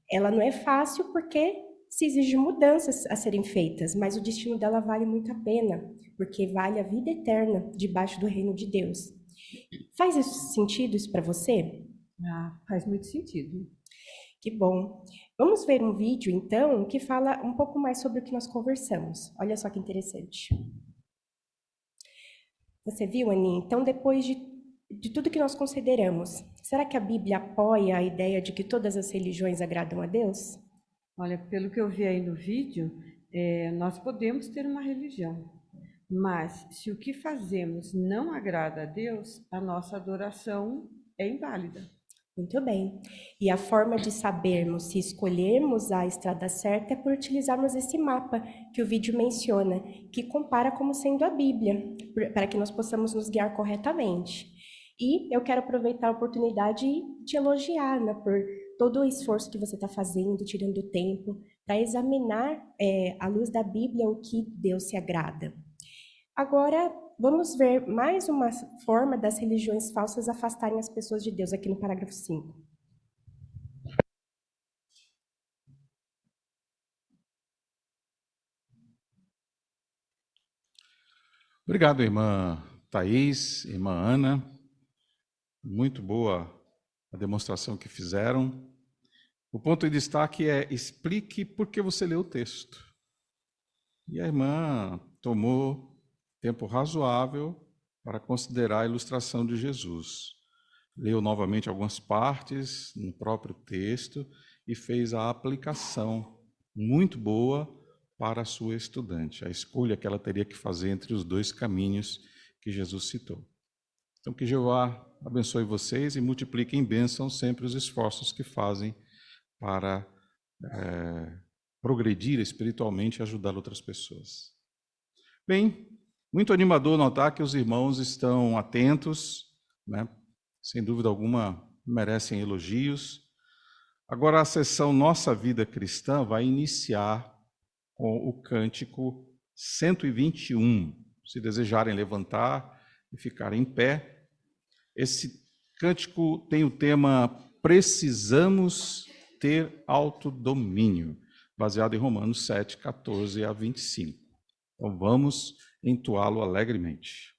Ela não é fácil porque se exige mudanças a serem feitas, mas o destino dela vale muito a pena, porque vale a vida eterna debaixo do reino de Deus. Faz sentido isso para você? Ah, faz muito sentido. Que bom. Vamos ver um vídeo, então, que fala um pouco mais sobre o que nós conversamos. Olha só que interessante. Você viu, Aninha? Então, depois de tudo que nós consideramos, será que a Bíblia apoia a ideia de que todas as religiões agradam a Deus? Olha, pelo que eu vi aí no vídeo, nós podemos ter uma religião, mas se o que fazemos não agrada a Deus, a nossa adoração é inválida. Muito bem. E a forma de sabermos se escolhermos a estrada certa é por utilizarmos esse mapa que o vídeo menciona, que compara como sendo a Bíblia, para que nós possamos nos guiar corretamente. E eu quero aproveitar a oportunidade e te elogiar, né, por todo o esforço que você está fazendo, tirando tempo, para examinar à luz da Bíblia o que Deus se agrada. Agora, vamos ver mais uma forma das religiões falsas afastarem as pessoas de Deus, aqui no parágrafo 5. Obrigado, irmã Thaís, irmã Ana. Muito boa a demonstração que fizeram. O ponto de destaque é: explique por que você leu o texto. E a irmã tomou tempo razoável para considerar a ilustração de Jesus. Leu novamente algumas partes no próprio texto e fez a aplicação muito boa para a sua estudante, a escolha que ela teria que fazer entre os dois caminhos que Jesus citou. Então, que Jeová abençoe vocês e multiplique em bênção sempre os esforços que fazem para progredir espiritualmente e ajudar outras pessoas. Bem, muito animador notar que os irmãos estão atentos, né? Sem dúvida alguma merecem elogios. Agora a sessão Nossa Vida Cristã vai iniciar com o cântico 121. Se desejarem levantar e ficar em pé, esse cântico tem o tema Precisamos ter autodomínio, baseado em Romanos 7, 14 a 25. Então vamos entoá-lo alegremente.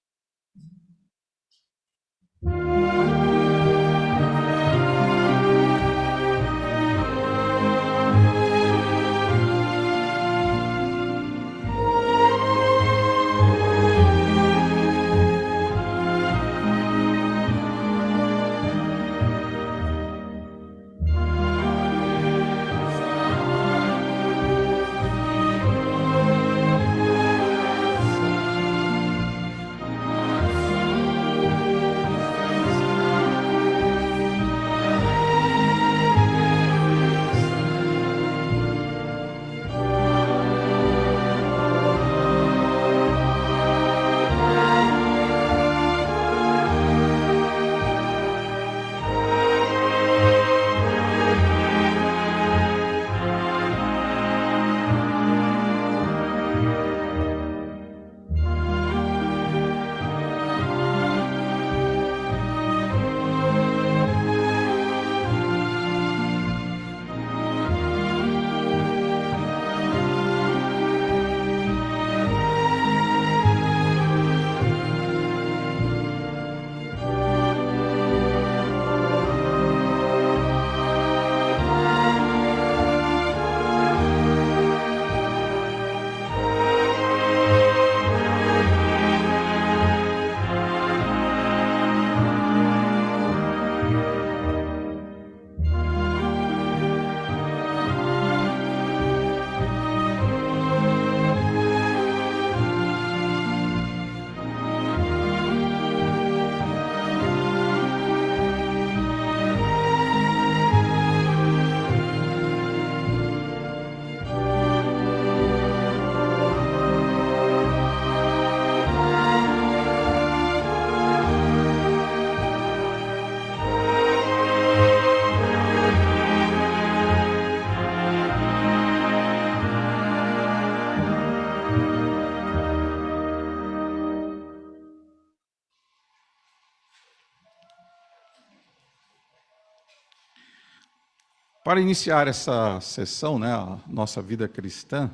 Para iniciar essa sessão, né, a nossa vida cristã,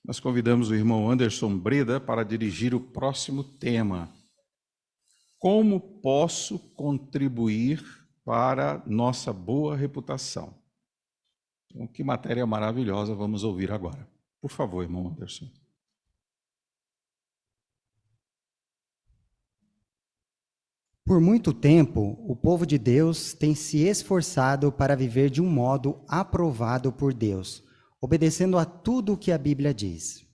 nós convidamos o irmão Anderson Breda para dirigir o próximo tema. Como posso contribuir para nossa boa reputação? Então, que matéria maravilhosa vamos ouvir agora. Por favor, irmão Anderson. Por muito tempo, o povo de Deus tem se esforçado para viver de um modo aprovado por Deus, obedecendo a tudo o que a Bíblia diz.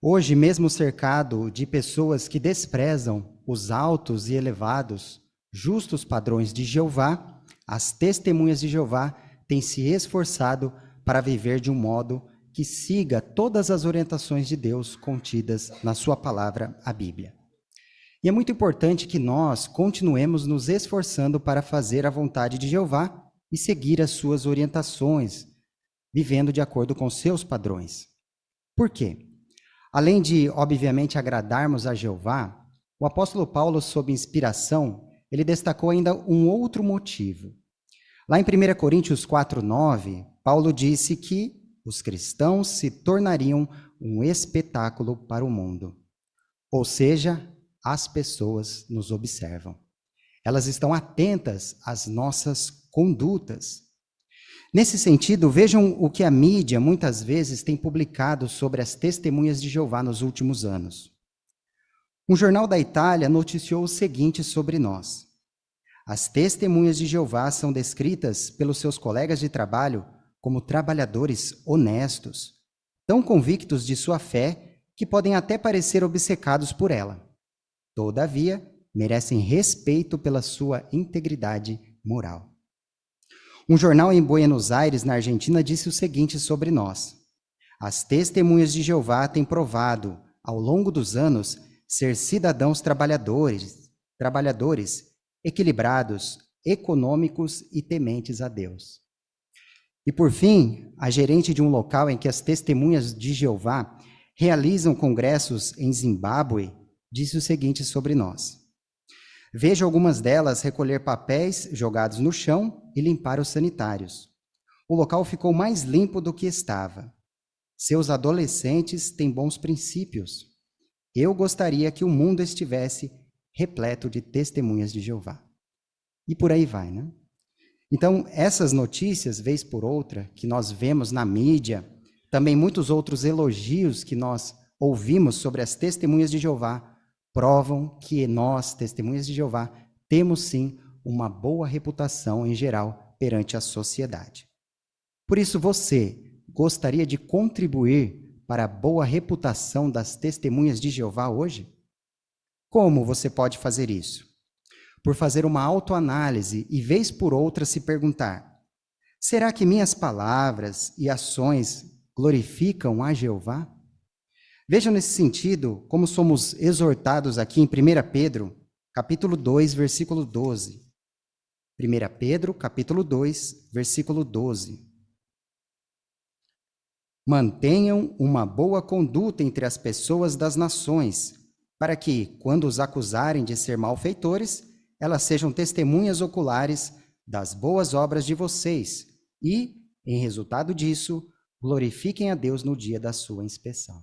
Hoje, mesmo cercado de pessoas que desprezam os altos e elevados, justos padrões de Jeová, as testemunhas de Jeová têm se esforçado para viver de um modo que siga todas as orientações de Deus contidas na sua palavra, a Bíblia. E é muito importante que nós continuemos nos esforçando para fazer a vontade de Jeová e seguir as suas orientações, vivendo de acordo com seus padrões. Por quê? Além de, obviamente, agradarmos a Jeová, o apóstolo Paulo, sob inspiração, ele destacou ainda um outro motivo. Lá em 1 Coríntios 4:9, Paulo disse que os cristãos se tornariam um espetáculo para o mundo. Ou seja, as pessoas nos observam. Elas estão atentas às nossas condutas. Nesse sentido, vejam o que a mídia muitas vezes tem publicado sobre as testemunhas de Jeová nos últimos anos. Um jornal da Itália noticiou o seguinte sobre nós: as testemunhas de Jeová são descritas pelos seus colegas de trabalho como trabalhadores honestos, tão convictos de sua fé que podem até parecer obcecados por ela. Todavia, merecem respeito pela sua integridade moral. Um jornal em Buenos Aires, na Argentina, disse o seguinte sobre nós: as testemunhas de Jeová têm provado, ao longo dos anos, ser cidadãos trabalhadores, equilibrados, econômicos e tementes a Deus. E por fim, a gerente de um local em que as testemunhas de Jeová realizam congressos em Zimbábue, disse o seguinte sobre nós: vejo algumas delas recolher papéis jogados no chão e limpar os sanitários. O local ficou mais limpo do que estava. Seus adolescentes têm bons princípios. Eu gostaria que o mundo estivesse repleto de testemunhas de Jeová. E por aí vai, né? Então, essas notícias, vez por outra, que nós vemos na mídia, também muitos outros elogios que nós ouvimos sobre as testemunhas de Jeová, provam que nós, testemunhas de Jeová, temos sim uma boa reputação em geral perante a sociedade. Por isso, você gostaria de contribuir para a boa reputação das testemunhas de Jeová hoje? Como você pode fazer isso? Por fazer uma autoanálise e, vez por outra, se perguntar: será que minhas palavras e ações glorificam a Jeová? Vejam nesse sentido como somos exortados aqui em 1 Pedro, capítulo 2, versículo 12. 1 Pedro, capítulo 2, versículo 12. Mantenham uma boa conduta entre as pessoas das nações, para que, quando os acusarem de ser malfeitores, elas sejam testemunhas oculares das boas obras de vocês e, em resultado disso, glorifiquem a Deus no dia da sua inspeção.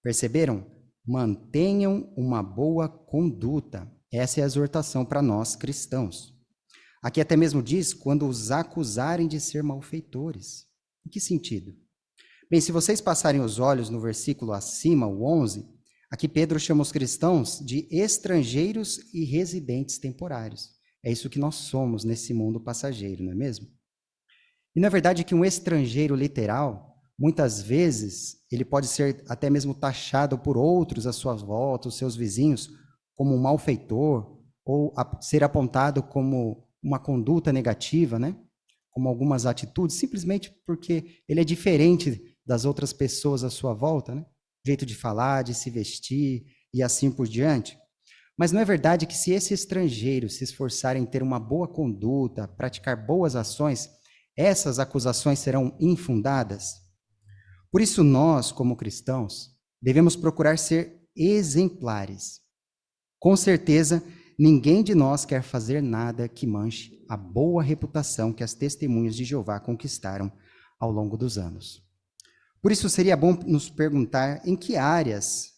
Perceberam? Mantenham uma boa conduta. Essa é a exortação para nós cristãos. Aqui até mesmo diz, quando os acusarem de ser malfeitores. Em que sentido? Bem, se vocês passarem os olhos no versículo acima, o 11, aqui Pedro chama os cristãos de estrangeiros e residentes temporários. É isso que nós somos nesse mundo passageiro, não é mesmo? E na verdade que um estrangeiro literal, muitas vezes, ele pode ser até mesmo taxado por outros à sua volta, os seus vizinhos, como um malfeitor, ou ser apontado como uma conduta negativa, né? Como algumas atitudes, simplesmente porque ele é diferente das outras pessoas à sua volta, né? Jeito de falar, de se vestir e assim por diante. Mas não é verdade que se esse estrangeiro se esforçar em ter uma boa conduta, praticar boas ações, essas acusações serão infundadas? Por isso nós, como cristãos, devemos procurar ser exemplares. Com certeza, ninguém de nós quer fazer nada que manche a boa reputação que as testemunhas de Jeová conquistaram ao longo dos anos. Por isso, seria bom nos perguntar em que áreas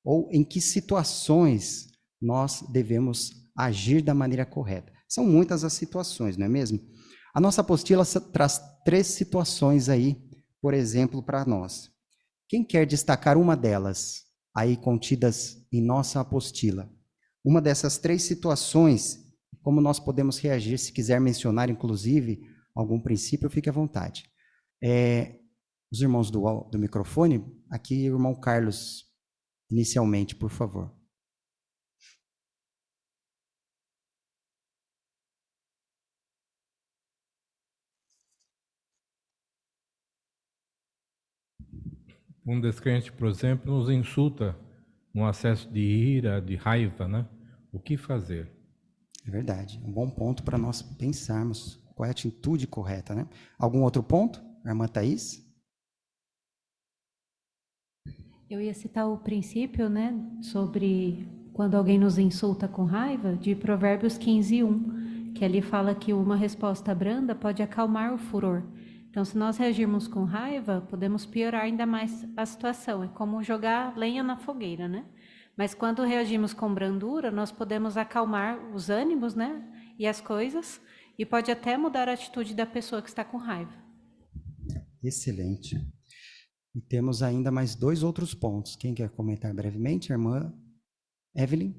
ou em que situações nós devemos agir da maneira correta. São muitas as situações, não é mesmo? A nossa apostila traz 3 situações aí, por exemplo, para nós. Quem quer destacar uma delas, aí contidas em nossa apostila? Uma dessas 3 situações, como nós podemos reagir, se quiser mencionar, inclusive, algum princípio, fique à vontade. Os irmãos do microfone, aqui o irmão Carlos, inicialmente, por favor. Um descrente, por exemplo, nos insulta num acesso de ira, de raiva, né? O que fazer? É verdade, um bom ponto para nós pensarmos qual é a atitude correta, né? Algum outro ponto, irmã Thaís? Eu ia citar o princípio, né, sobre quando alguém nos insulta com raiva, de Provérbios 15:1, que ali fala que uma resposta branda pode acalmar o furor. Então, se nós reagirmos com raiva, podemos piorar ainda mais a situação. É como jogar lenha na fogueira, né? Mas quando reagimos com brandura, nós podemos acalmar os ânimos, né? E as coisas, e pode até mudar a atitude da pessoa que está com raiva. Excelente. E temos ainda mais 2 outros pontos. Quem quer comentar brevemente? A irmã Evelyn?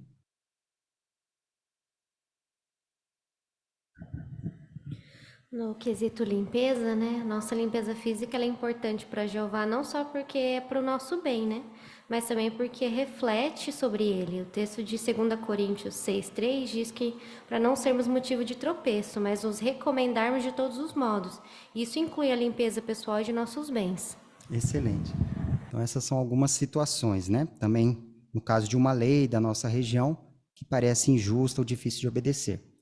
No quesito limpeza, né? Nossa limpeza física ela é importante para Jeová, não só porque é para o nosso bem, né? Mas também porque reflete sobre ele. O texto de 2 Coríntios 6:3 diz que para não sermos motivo de tropeço, mas nos recomendarmos de todos os modos. Isso inclui a limpeza pessoal e de nossos bens. Excelente. Então essas são algumas situações, né? Também no caso de uma lei da nossa região que parece injusta ou difícil de obedecer.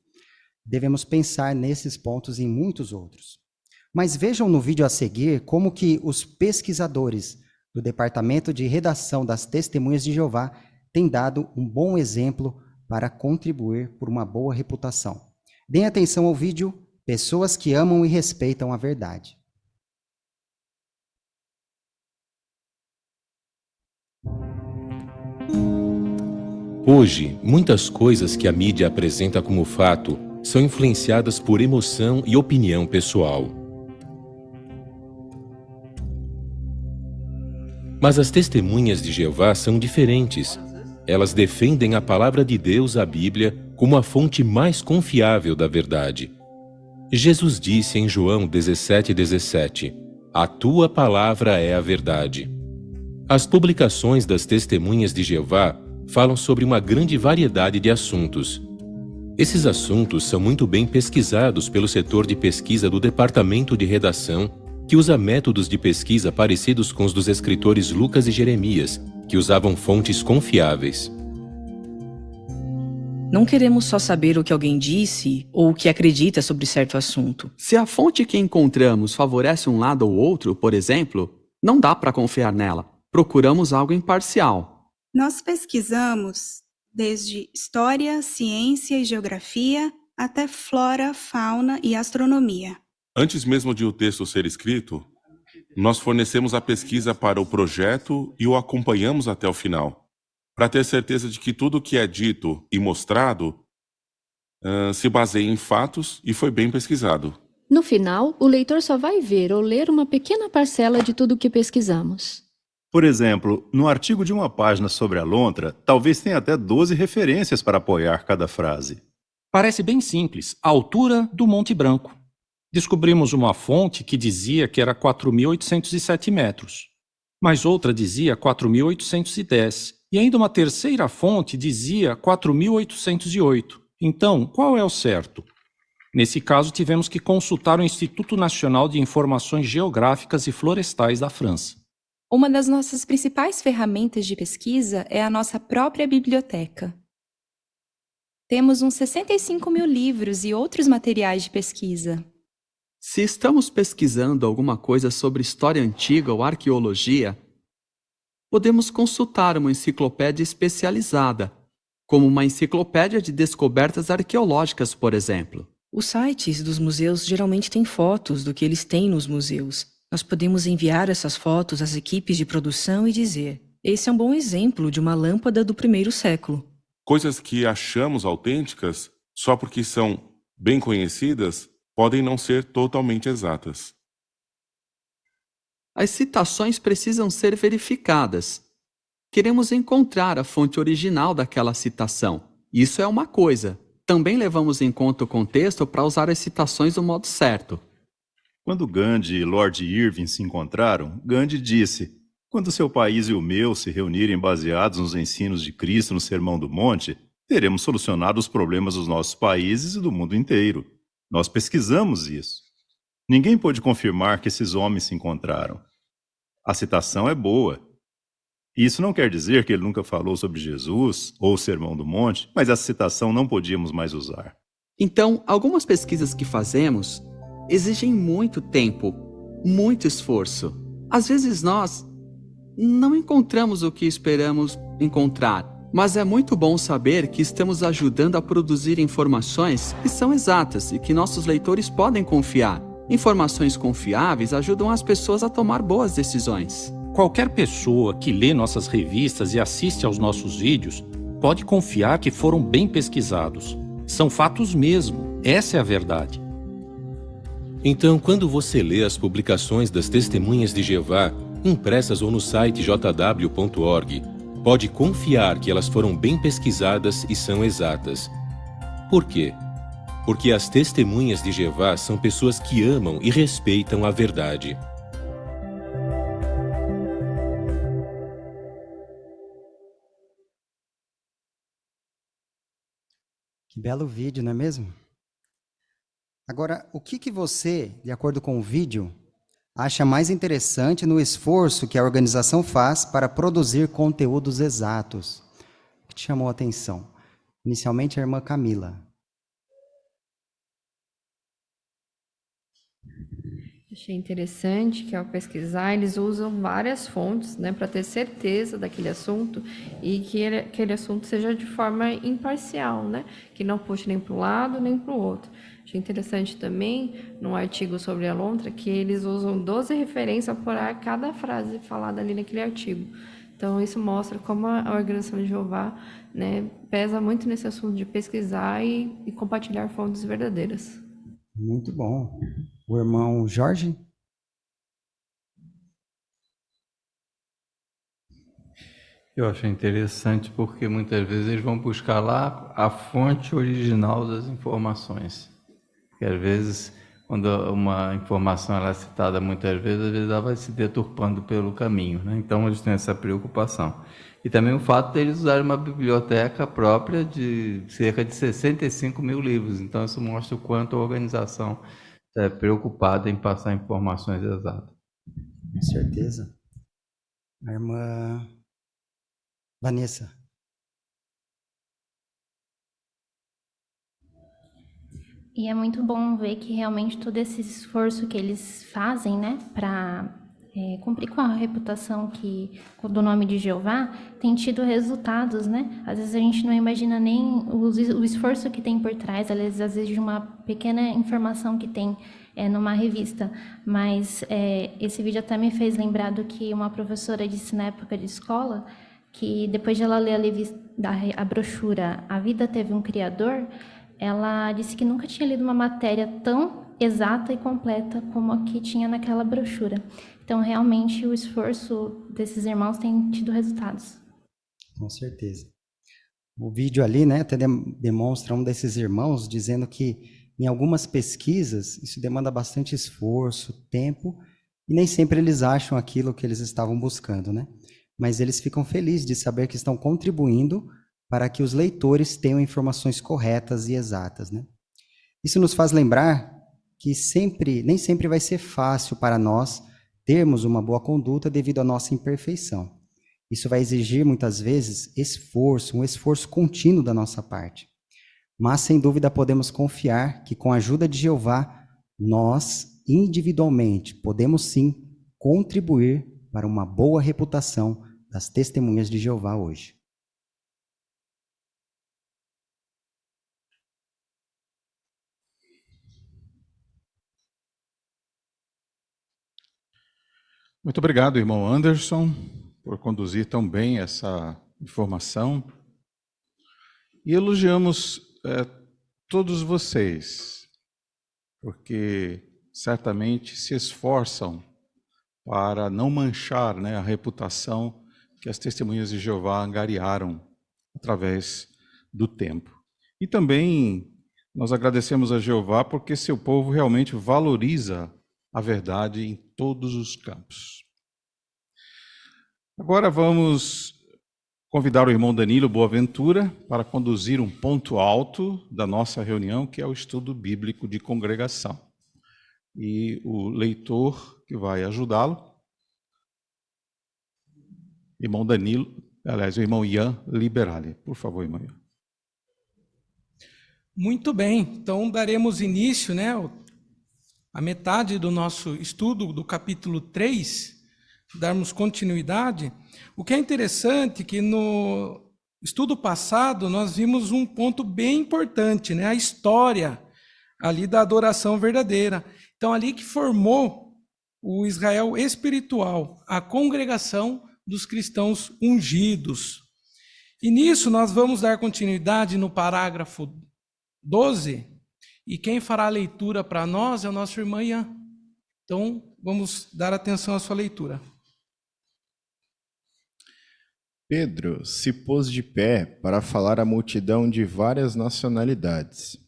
Devemos pensar nesses pontos e em muitos outros. Mas vejam no vídeo a seguir como que os pesquisadores do Departamento de Redação das Testemunhas de Jeová têm dado um bom exemplo para contribuir por uma boa reputação. Deem atenção ao vídeo Pessoas que Amam e Respeitam a Verdade. Hoje, muitas coisas que a mídia apresenta como fato são influenciadas por emoção e opinião pessoal. Mas as testemunhas de Jeová são diferentes. Elas defendem a palavra de Deus, a Bíblia, como a fonte mais confiável da verdade. Jesus disse em João 17:17: "A tua palavra é a verdade." As publicações das testemunhas de Jeová falam sobre uma grande variedade de assuntos. Esses assuntos são muito bem pesquisados pelo setor de pesquisa do Departamento de Redação, que usa métodos de pesquisa parecidos com os dos escritores Lucas e Jeremias, que usavam fontes confiáveis. Não queremos só saber o que alguém disse ou o que acredita sobre certo assunto. Se a fonte que encontramos favorece um lado ou outro, por exemplo, não dá para confiar nela. Procuramos algo imparcial. Nós pesquisamos desde história, ciência e geografia até flora, fauna e astronomia. Antes mesmo de o texto ser escrito, nós fornecemos a pesquisa para o projeto e o acompanhamos até o final, para ter certeza de que tudo o que é dito e mostrado se baseia em fatos e foi bem pesquisado. No final, o leitor só vai ver ou ler uma pequena parcela de tudo o que pesquisamos. Por exemplo, no artigo de uma página sobre a lontra, talvez tenha até 12 referências para apoiar cada frase. Parece bem simples, a altura do Monte Branco. Descobrimos uma fonte que dizia que era 4.807 metros, mas outra dizia 4.810, e ainda uma terceira fonte dizia 4.808. Então, qual é o certo? Nesse caso, tivemos que consultar o Instituto Nacional de Informações Geográficas e Florestais da França. Uma das nossas principais ferramentas de pesquisa é a nossa própria biblioteca. Temos uns 65.000 livros e outros materiais de pesquisa. Se estamos pesquisando alguma coisa sobre história antiga ou arqueologia, podemos consultar uma enciclopédia especializada, como uma enciclopédia de descobertas arqueológicas, por exemplo. Os sites dos museus geralmente têm fotos do que eles têm nos museus. Nós podemos enviar essas fotos às equipes de produção e dizer: esse é um bom exemplo de uma lâmpada do 1º século. Coisas que achamos autênticas, só porque são bem conhecidas, podem não ser totalmente exatas. As citações precisam ser verificadas. Queremos encontrar a fonte original daquela citação. Isso é uma coisa. Também levamos em conta o contexto para usar as citações do modo certo. Quando Gandhi e Lord Irving se encontraram, Gandhi disse: quando seu país e o meu se reunirem baseados nos ensinos de Cristo no Sermão do Monte, teremos solucionado os problemas dos nossos países e do mundo inteiro. Nós pesquisamos isso. Ninguém pôde confirmar que esses homens se encontraram. A citação é boa. Isso não quer dizer que ele nunca falou sobre Jesus ou o Sermão do Monte, mas essa citação não podíamos mais usar. Então, algumas pesquisas que fazemos exigem muito tempo, muito esforço. Às vezes nós não encontramos o que esperamos encontrar, mas é muito bom saber que estamos ajudando a produzir informações que são exatas e que nossos leitores podem confiar. Informações confiáveis ajudam as pessoas a tomar boas decisões. Qualquer pessoa que lê nossas revistas e assiste aos nossos vídeos pode confiar que foram bem pesquisados. São fatos mesmo, essa é a verdade. Então, quando você lê as publicações das Testemunhas de Jeová, impressas ou no site jw.org, pode confiar que elas foram bem pesquisadas e são exatas. Por quê? Porque as Testemunhas de Jeová são pessoas que amam e respeitam a verdade. Que belo vídeo, não é mesmo? Agora, o que você, de acordo com o vídeo, acha mais interessante no esforço que a organização faz para produzir conteúdos exatos? O que te chamou a atenção? Inicialmente, a irmã Camila. Achei interessante que, ao pesquisar, eles usam várias fontes, né, para ter certeza daquele assunto e que aquele assunto seja de forma imparcial, né, que não puxe nem para um lado nem para o outro. Achei interessante também, num artigo sobre a lontra, que eles usam 12 referências por cada frase falada ali naquele artigo. Então, isso mostra como a Organização de Jeová, né, pesa muito nesse assunto de pesquisar e compartilhar fontes verdadeiras. Muito bom. O irmão Jorge? Eu achei interessante porque muitas vezes eles vão buscar lá a fonte original das informações. Porque às vezes, quando uma informação ela é citada muitas vezes, às vezes ela vai se deturpando pelo caminho, né? Então eles têm essa preocupação. E também o fato de eles usarem uma biblioteca própria de cerca de 65 mil livros. Então isso mostra o quanto a organização é preocupada em passar informações exatas. Com certeza. A irmã Vanessa. E é muito bom ver que realmente todo esse esforço que eles fazem, né, para cumprir com a reputação do nome de Jeová, tem tido resultados, né? Às vezes a gente não imagina nem o esforço que tem por trás, às vezes de uma pequena informação que tem numa revista. Mas esse vídeo até me fez lembrar do que uma professora disse na época de escola, que depois de ela ler a brochura A Vida Teve um Criador, ela disse que nunca tinha lido uma matéria tão exata e completa como a que tinha naquela brochura. Então, realmente, o esforço desses irmãos tem tido resultados. Com certeza. O vídeo ali, né, até demonstra um desses irmãos dizendo que em algumas pesquisas isso demanda bastante esforço, tempo, e nem sempre eles acham aquilo que eles estavam buscando, né? Mas eles ficam felizes de saber que estão contribuindo para que os leitores tenham informações corretas e exatas, né? Isso nos faz lembrar que nem sempre vai ser fácil para nós termos uma boa conduta devido à nossa imperfeição. Isso vai exigir, muitas vezes, um esforço contínuo da nossa parte. Mas, sem dúvida, podemos confiar que, com a ajuda de Jeová, nós, individualmente, podemos sim contribuir para uma boa reputação das Testemunhas de Jeová hoje. Muito obrigado, irmão Anderson, por conduzir tão bem essa informação. E elogiamos todos vocês, porque certamente se esforçam para não manchar, né, a reputação que as testemunhas de Jeová angariaram através do tempo. E também nós agradecemos a Jeová porque seu povo realmente valoriza a verdade em todos os campos. Agora vamos convidar o irmão Danilo Boaventura para conduzir um ponto alto da nossa reunião, que é o estudo bíblico de congregação. E o leitor que vai ajudá-lo, irmão Danilo, aliás, o irmão Ian Liberali. Por favor, irmão Ian. Muito bem, então daremos início, né, a metade do nosso estudo do capítulo 3, darmos continuidade. O que é interessante é que no estudo passado nós vimos um ponto bem importante, né, a história ali da adoração verdadeira. Então ali que formou o Israel espiritual, a congregação dos cristãos ungidos. E nisso nós vamos dar continuidade no parágrafo 12, e quem fará a leitura para nós é o nosso irmão Ian. Então, vamos dar atenção à sua leitura. Pedro se pôs de pé para falar à multidão de várias nacionalidades.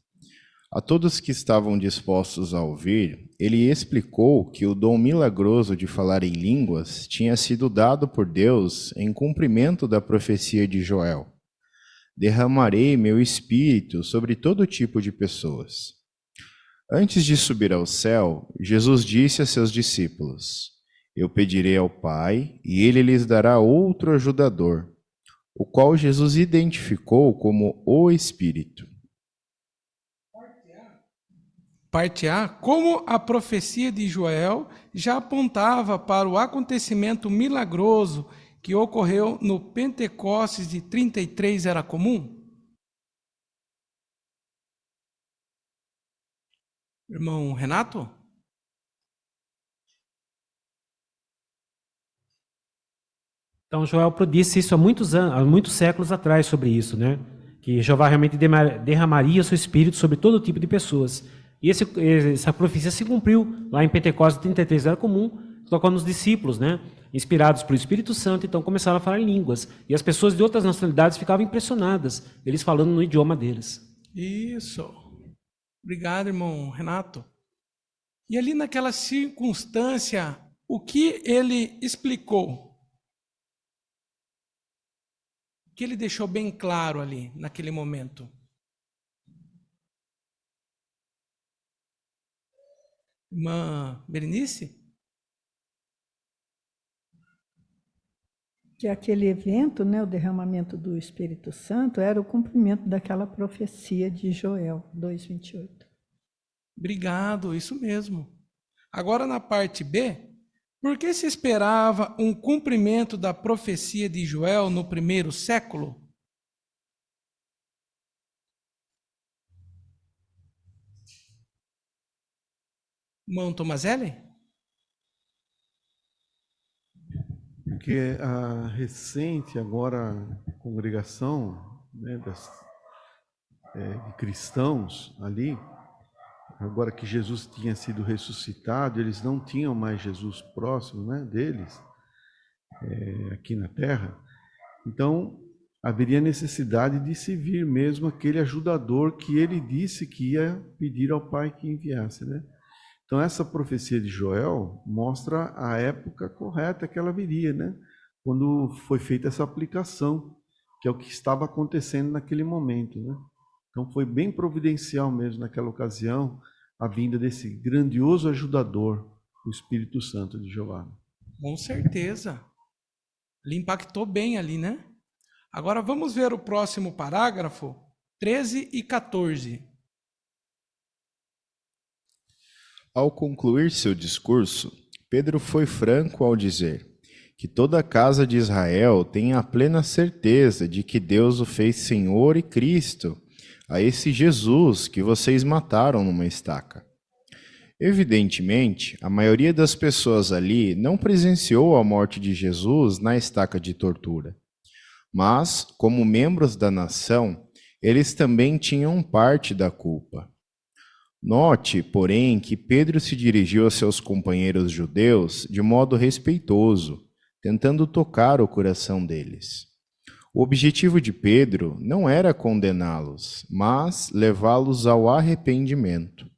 A todos que estavam dispostos a ouvir, ele explicou que o dom milagroso de falar em línguas tinha sido dado por Deus em cumprimento da profecia de Joel. Derramarei meu espírito sobre todo tipo de pessoas. Antes de subir ao céu, Jesus disse a seus discípulos: Eu pedirei ao Pai, e ele lhes dará outro ajudador, o qual Jesus identificou como o Espírito. Parte A, como a profecia de Joel já apontava para o acontecimento milagroso que ocorreu no Pentecostes de 33 era comum? Irmão Renato? Então, Joel disse isso há muitos anos, há muitos séculos atrás sobre isso, né? Que Jeová realmente derramaria o seu espírito sobre todo tipo de pessoas. E essa profecia se cumpriu lá em Pentecostes 33 era comum, só quando os discípulos, né, inspirados pelo Espírito Santo, então começaram a falar em línguas. E as pessoas de outras nacionalidades ficavam impressionadas, eles falando no idioma deles. Isso. Obrigado, irmão Renato. E ali naquela circunstância, o que ele explicou? O que ele deixou bem claro ali, naquele momento? Irmã Berenice? Que aquele evento, né, o derramamento do Espírito Santo, era o cumprimento daquela profecia de Joel 2:28. Obrigado, isso mesmo. Agora na parte B, por que se esperava um cumprimento da profecia de Joel no primeiro século? Irmão Tomazelli? Porque a recente agora congregação, né, de cristãos ali, agora que Jesus tinha sido ressuscitado, eles não tinham mais Jesus próximo, né, deles, aqui na terra. Então, haveria necessidade de se vir mesmo aquele ajudador que ele disse que ia pedir ao Pai que enviasse, né? Então, essa profecia de Joel mostra a época correta que ela viria, né? Quando foi feita essa aplicação, que é o que estava acontecendo naquele momento, né? Então, foi bem providencial mesmo naquela ocasião a vinda desse grandioso ajudador, o Espírito Santo de Jeová. Com certeza. Ele impactou bem ali, né? Agora vamos ver o próximo parágrafo, 13 e 14. Ao concluir seu discurso, Pedro foi franco ao dizer que toda a casa de Israel tem a plena certeza de que Deus o fez Senhor e Cristo, a esse Jesus que vocês mataram numa estaca. Evidentemente, a maioria das pessoas ali não presenciou a morte de Jesus na estaca de tortura. Mas, como membros da nação, eles também tinham parte da culpa. Note, porém, que Pedro se dirigiu a seus companheiros judeus de modo respeitoso, tentando tocar o coração deles. O objetivo de Pedro não era condená-los, mas levá-los ao arrependimento.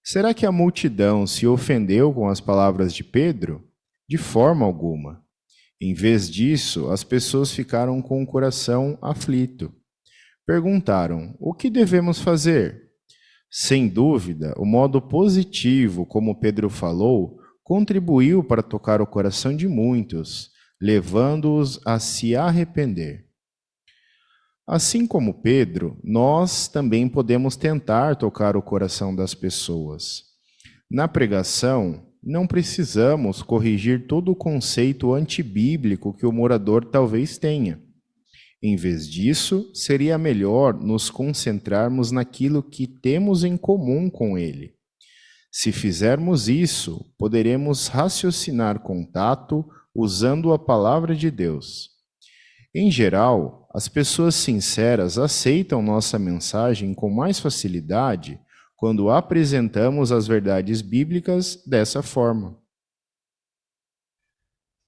Será que a multidão se ofendeu com as palavras de Pedro? De forma alguma. Em vez disso, as pessoas ficaram com o coração aflito. Perguntaram: o que devemos fazer? Sem dúvida, o modo positivo como Pedro falou contribuiu para tocar o coração de muitos, levando-os a se arrepender. Assim como Pedro, nós também podemos tentar tocar o coração das pessoas. Na pregação, não precisamos corrigir todo o conceito antibíblico que o morador talvez tenha. Em vez disso, seria melhor nos concentrarmos naquilo que temos em comum com ele. Se fizermos isso, poderemos raciocinar com tato usando a palavra de Deus. Em geral, as pessoas sinceras aceitam nossa mensagem com mais facilidade quando apresentamos as verdades bíblicas dessa forma.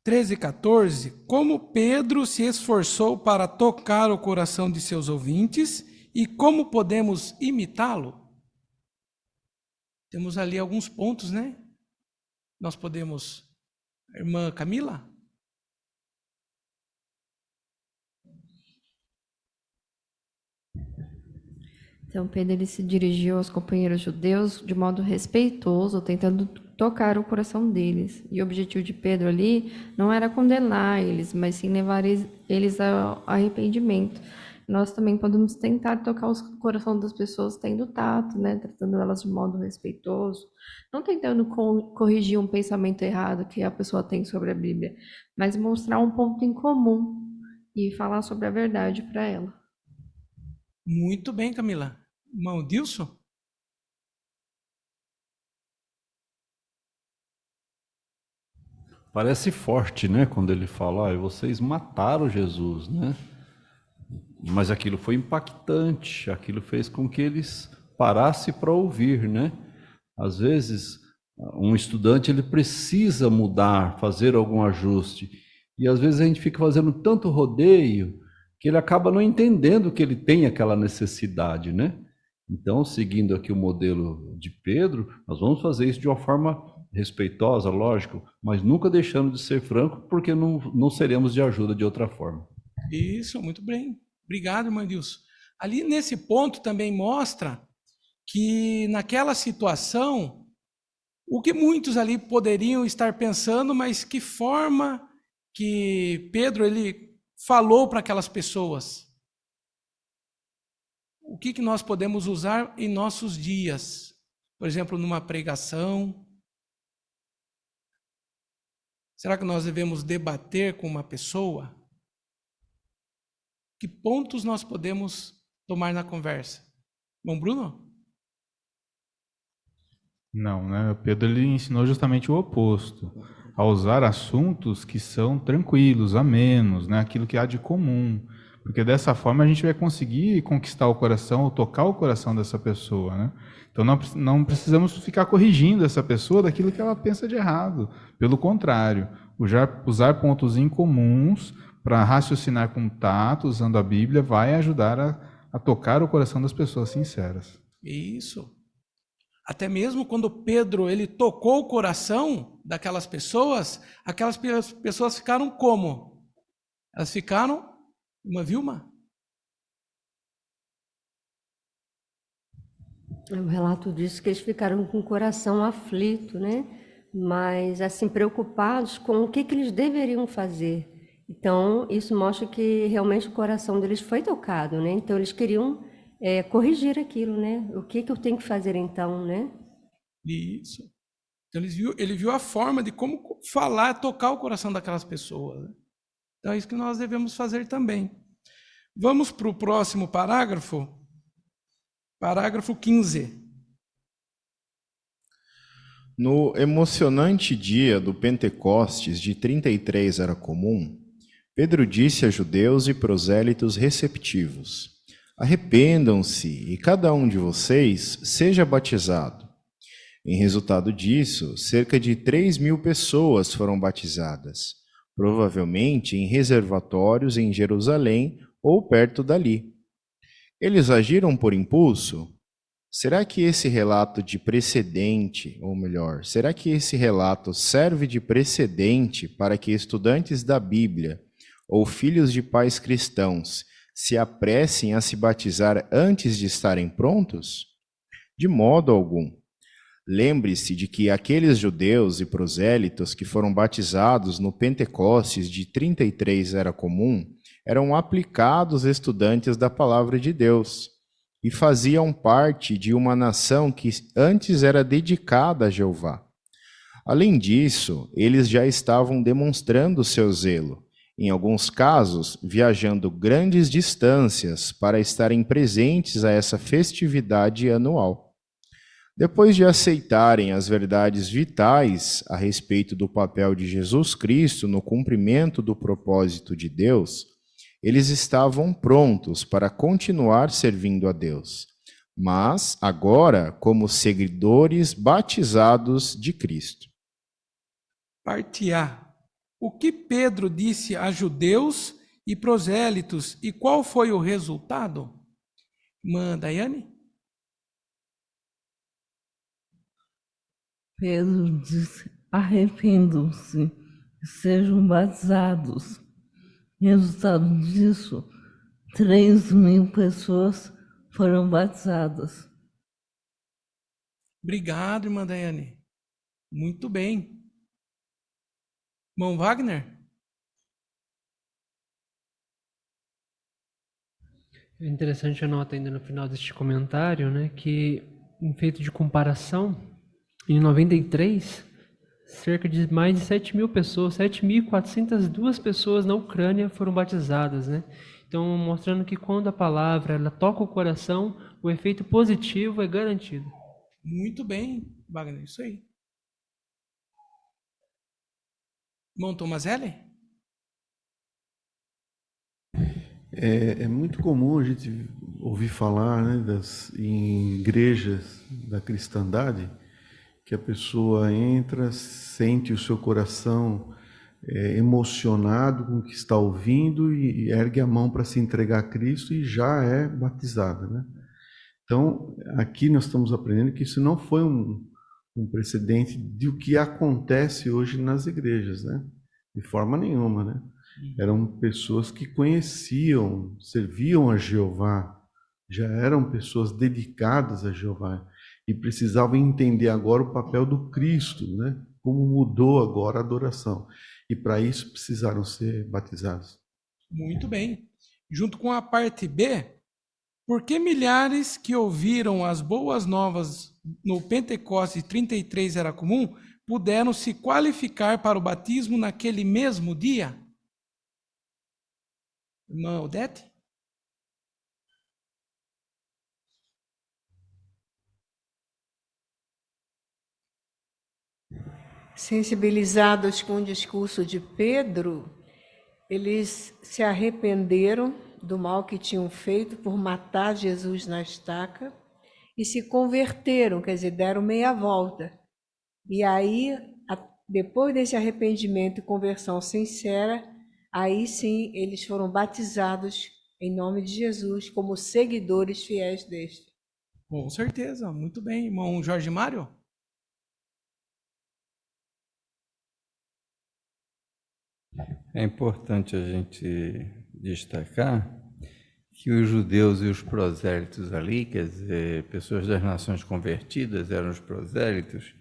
13 e 14, como Pedro se esforçou para tocar o coração de seus ouvintes e como podemos imitá-lo? Temos ali alguns pontos, né? Nós podemos... Irmã Camila? Então, Pedro ele se dirigiu aos companheiros judeus de modo respeitoso, tentando tocar o coração deles. E o objetivo de Pedro ali não era condenar eles, mas sim levar eles ao arrependimento. Nós também podemos tentar tocar o coração das pessoas tendo tato, né? Tratando elas de modo respeitoso, não tentando corrigir um pensamento errado que a pessoa tem sobre a Bíblia, mas mostrar um ponto em comum e falar sobre a verdade para ela. Muito bem, Camila. Irmão Dilson? Parece forte, né? Quando ele fala, vocês mataram Jesus, né? Mas aquilo foi impactante, aquilo fez com que eles parassem para ouvir, né? Às vezes, um estudante ele precisa mudar, fazer algum ajuste, e às vezes a gente fica fazendo tanto rodeio que ele acaba não entendendo que ele tem aquela necessidade, né? Então, seguindo aqui o modelo de Pedro, nós vamos fazer isso de uma forma respeitosa, lógico, mas nunca deixando de ser franco, porque não seremos de ajuda de outra forma. Isso, muito bem. Obrigado, irmão Dilson. Ali nesse ponto também mostra que naquela situação, o que muitos ali poderiam estar pensando, mas que forma que Pedro ele falou para aquelas pessoas. O que nós podemos usar em nossos dias? Por exemplo, numa pregação. Será que nós devemos debater com uma pessoa? Que pontos nós podemos tomar na conversa? Bom, Bruno? Não, né? Pedro ele ensinou justamente o oposto, a usar assuntos que são tranquilos, amenos, né? Aquilo que há de comum, porque dessa forma a gente vai conseguir conquistar o coração ou tocar o coração dessa pessoa, né? Então não precisamos ficar corrigindo essa pessoa daquilo que ela pensa de errado. Pelo contrário, usar pontos incomuns para raciocinar com tato, usando a Bíblia, vai ajudar a tocar o coração das pessoas sinceras. Isso. Até mesmo quando Pedro ele tocou o coração daquelas pessoas, aquelas pessoas ficaram como? Elas ficaram, uma Vilma? O relato diz que eles ficaram com o coração aflito, né? Mas assim preocupados com o que eles deveriam fazer. Então, isso mostra que realmente o coração deles foi tocado, né? Então, eles queriam corrigir aquilo, né? O que eu tenho que fazer então, né? Isso. Então, ele viu a forma de como falar, tocar o coração daquelas pessoas. Né? Então, é isso que nós devemos fazer também. Vamos para o próximo parágrafo. Parágrafo 15. No emocionante dia do Pentecostes de 33 era comum, Pedro disse a judeus e prosélitos receptivos: arrependam-se e cada um de vocês seja batizado. Em resultado disso, cerca de 3.000 pessoas foram batizadas, provavelmente em reservatórios em Jerusalém ou perto dali. Eles agiram por impulso? Será que esse relato de precedente, ou melhor, será que esse relato serve de precedente para que estudantes da Bíblia ou filhos de pais cristãos se apressem a se batizar antes de estarem prontos? De modo algum. Lembre-se de que aqueles judeus e prosélitos que foram batizados no Pentecostes de 33 era comum eram aplicados estudantes da palavra de Deus e faziam parte de uma nação que antes era dedicada a Jeová. Além disso, eles já estavam demonstrando seu zelo, em alguns casos, viajando grandes distâncias para estarem presentes a essa festividade anual. Depois de aceitarem as verdades vitais a respeito do papel de Jesus Cristo no cumprimento do propósito de Deus, eles estavam prontos para continuar servindo a Deus, mas agora como seguidores batizados de Cristo. Parte A. O que Pedro disse a judeus e prosélitos e qual foi o resultado? Irmã Daiane? Pedro disse: arrependam-se e sejam batizados. Resultado disso, 3.000 pessoas foram batizadas. Obrigado, irmã Daiane. Muito bem. Irmão Wagner? É interessante a nota ainda no final deste comentário, né, que em feito de comparação, em 93, cerca de mais de 7.000 pessoas, 7.402 pessoas na Ucrânia foram batizadas, né? Então, mostrando que quando a palavra ela toca o coração, o efeito positivo é garantido. Muito bem, Wagner, isso aí. Irmão Tomazelli? É muito comum a gente ouvir falar, né, em igrejas da cristandade, que a pessoa entra, sente o seu coração emocionado com o que está ouvindo e ergue a mão para se entregar a Cristo e já é batizada, né? Então, aqui nós estamos aprendendo que isso não foi um precedente do que acontece hoje nas igrejas, né? De forma nenhuma, né? Eram pessoas que conheciam, serviam a Jeová, já eram pessoas dedicadas a Jeová e precisavam entender agora o papel do Cristo, né? Como mudou agora a adoração. E para isso precisaram ser batizados. Muito bem. Junto com a parte B, por que milhares que ouviram as boas novas no Pentecostes 33 era comum puderam se qualificar para o batismo naquele mesmo dia? Irmã Odete? Sensibilizados com o discurso de Pedro, eles se arrependeram do mal que tinham feito por matar Jesus na estaca e se converteram, quer dizer, deram meia volta. E aí, depois desse arrependimento e conversão sincera, aí sim eles foram batizados em nome de Jesus como seguidores fiéis deste. Com certeza, muito bem. Irmão Jorge Mário? É importante a gente destacar que os judeus e os prosélitos ali, quer dizer, pessoas das nações convertidas, eram os prosélitos,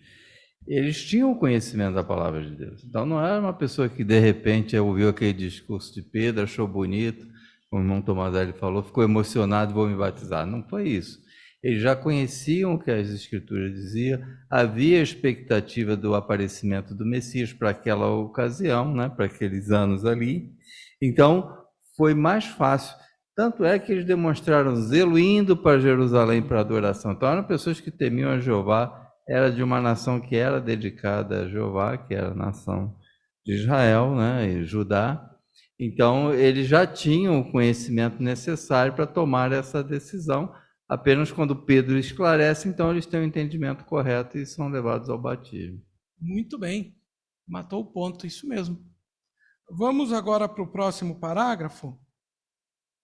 eles tinham conhecimento da palavra de Deus. Então não era uma pessoa que de repente ouviu aquele discurso de Pedro, achou bonito, como o irmão Tomazelli falou, ficou emocionado, vou me batizar. Não foi isso. Eles já conheciam o que as Escrituras diziam, havia expectativa do aparecimento do Messias para aquela ocasião, né, para aqueles anos ali. Então, foi mais fácil. Tanto é que eles demonstraram zelo indo para Jerusalém para adoração. Então, eram pessoas que temiam a Jeová, era de uma nação que era dedicada a Jeová, que era a nação de Israel, né, e Judá. Então, eles já tinham o conhecimento necessário para tomar essa decisão. Apenas quando Pedro esclarece, então eles têm o entendimento correto e são levados ao batismo. Muito bem, matou o ponto, isso mesmo. Vamos agora para o próximo parágrafo.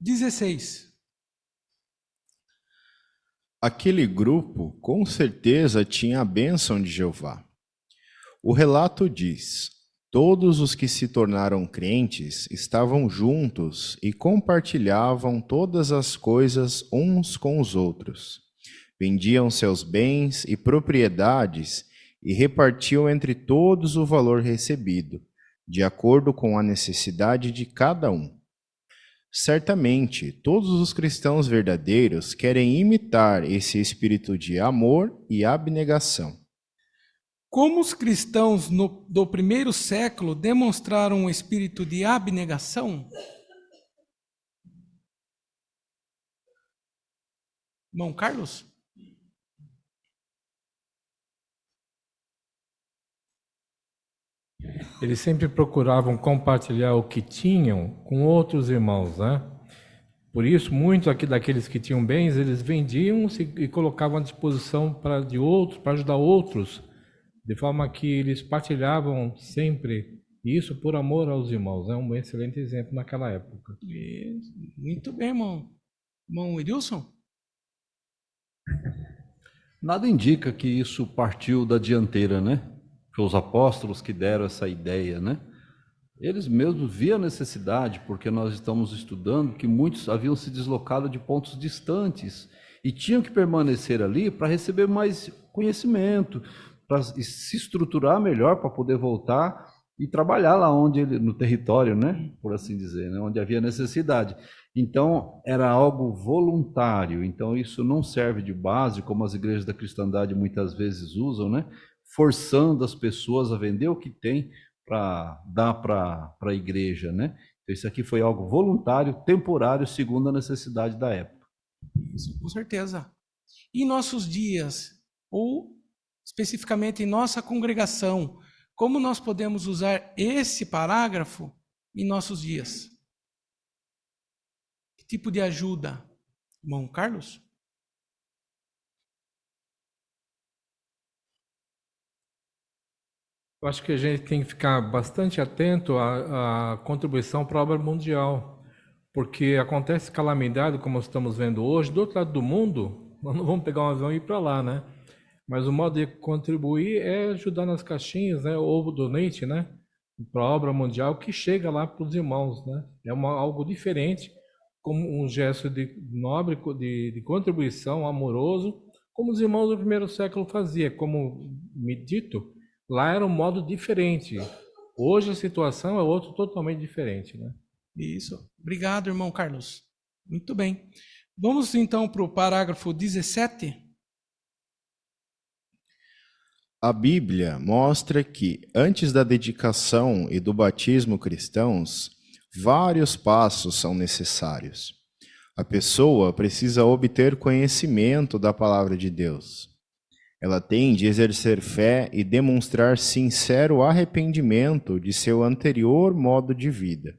16. Aquele grupo, com certeza, tinha a bênção de Jeová. O relato diz: todos os que se tornaram crentes estavam juntos e compartilhavam todas as coisas uns com os outros. Vendiam seus bens e propriedades e repartiam entre todos o valor recebido, de acordo com a necessidade de cada um. Certamente, todos os cristãos verdadeiros querem imitar esse espírito de amor e abnegação. Como os cristãos do primeiro século demonstraram um espírito de abnegação? Irmão Carlos? Eles sempre procuravam compartilhar o que tinham com outros irmãos, né? Por isso, muitos aqui daqueles que tinham bens, eles vendiam e colocavam à disposição para ajudar outros, de forma que eles partilhavam sempre isso por amor aos irmãos. É um excelente exemplo naquela época. Isso. Muito bem, irmão. Irmão Edilson? Nada indica que isso partiu da dianteira, né? Foi os apóstolos que deram essa ideia, né? Eles mesmos viam a necessidade, porque nós estamos estudando que muitos haviam se deslocado de pontos distantes e tinham que permanecer ali para receber mais conhecimento, para se estruturar melhor, para poder voltar e trabalhar lá no território, né? Por assim dizer, né? Onde havia necessidade. Então, era algo voluntário. Então, isso não serve de base, como as igrejas da cristandade muitas vezes usam, né? Forçando as pessoas a vender o que tem para dar para a igreja, né? Então, isso aqui foi algo voluntário, temporário, segundo a necessidade da época. Isso, com certeza. E em nossos dias, ou especificamente em nossa congregação, como nós podemos usar esse parágrafo em nossos dias? Que tipo de ajuda? Irmão Carlos? Eu acho que a gente tem que ficar bastante atento à contribuição para a obra mundial, porque acontece calamidade, como estamos vendo hoje, do outro lado do mundo, nós não vamos pegar um avião e ir para lá, né? Mas o modo de contribuir é ajudar nas caixinhas, né? Ou donate, né? Para a obra mundial que chega lá para os irmãos, né? É algo diferente, como um gesto nobre de contribuição, amoroso, como os irmãos do primeiro século faziam, como me dito. Lá era um modo diferente. Hoje a situação é outra totalmente diferente, né? Isso. Obrigado, irmão Carlos. Muito bem. Vamos então para o parágrafo 17. A Bíblia mostra que, antes da dedicação e do batismo cristãos, vários passos são necessários. A pessoa precisa obter conhecimento da palavra de Deus. Ela tem de exercer fé e demonstrar sincero arrependimento de seu anterior modo de vida.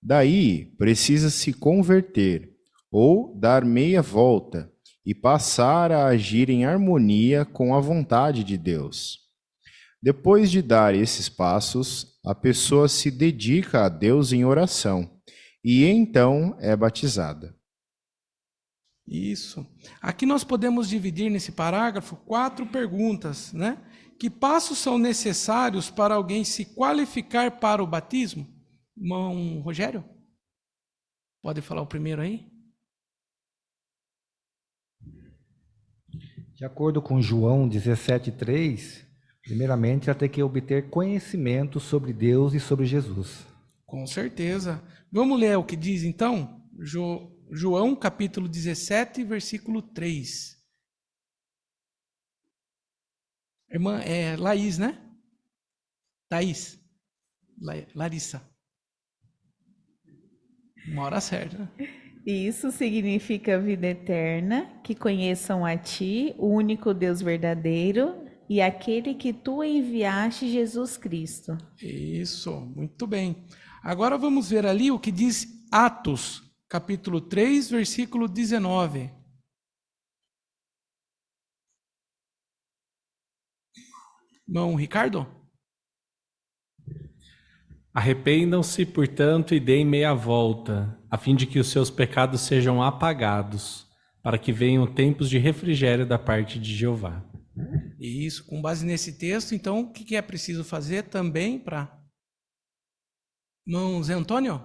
Daí, precisa se converter ou dar meia volta e passar a agir em harmonia com a vontade de Deus. Depois de dar esses passos, a pessoa se dedica a Deus em oração e então é batizada. Isso. Aqui nós podemos dividir nesse parágrafo 4 perguntas, né? Que passos são necessários para alguém se qualificar para o batismo? Irmão Rogério? Pode falar o primeiro aí? De acordo com João 17,3, primeiramente ela tem que obter conhecimento sobre Deus e sobre Jesus. Com certeza. Vamos ler o que diz então? João capítulo 17, versículo 3. Irmã, Laís, né? Thaís. Larissa. Uma hora certa, né? E isso significa vida eterna, que conheçam a Ti, o único Deus verdadeiro, e aquele que Tu enviaste, Jesus Cristo. Isso, muito bem. Agora vamos ver ali o que diz Atos, capítulo 3, versículo 19. Irmão Ricardo? Arrependam-se, portanto, e deem meia volta, a fim de que os seus pecados sejam apagados, para que venham tempos de refrigério da parte de Jeová. Isso, com base nesse texto, então, o que é preciso fazer também para... Irmão Zé Antônio?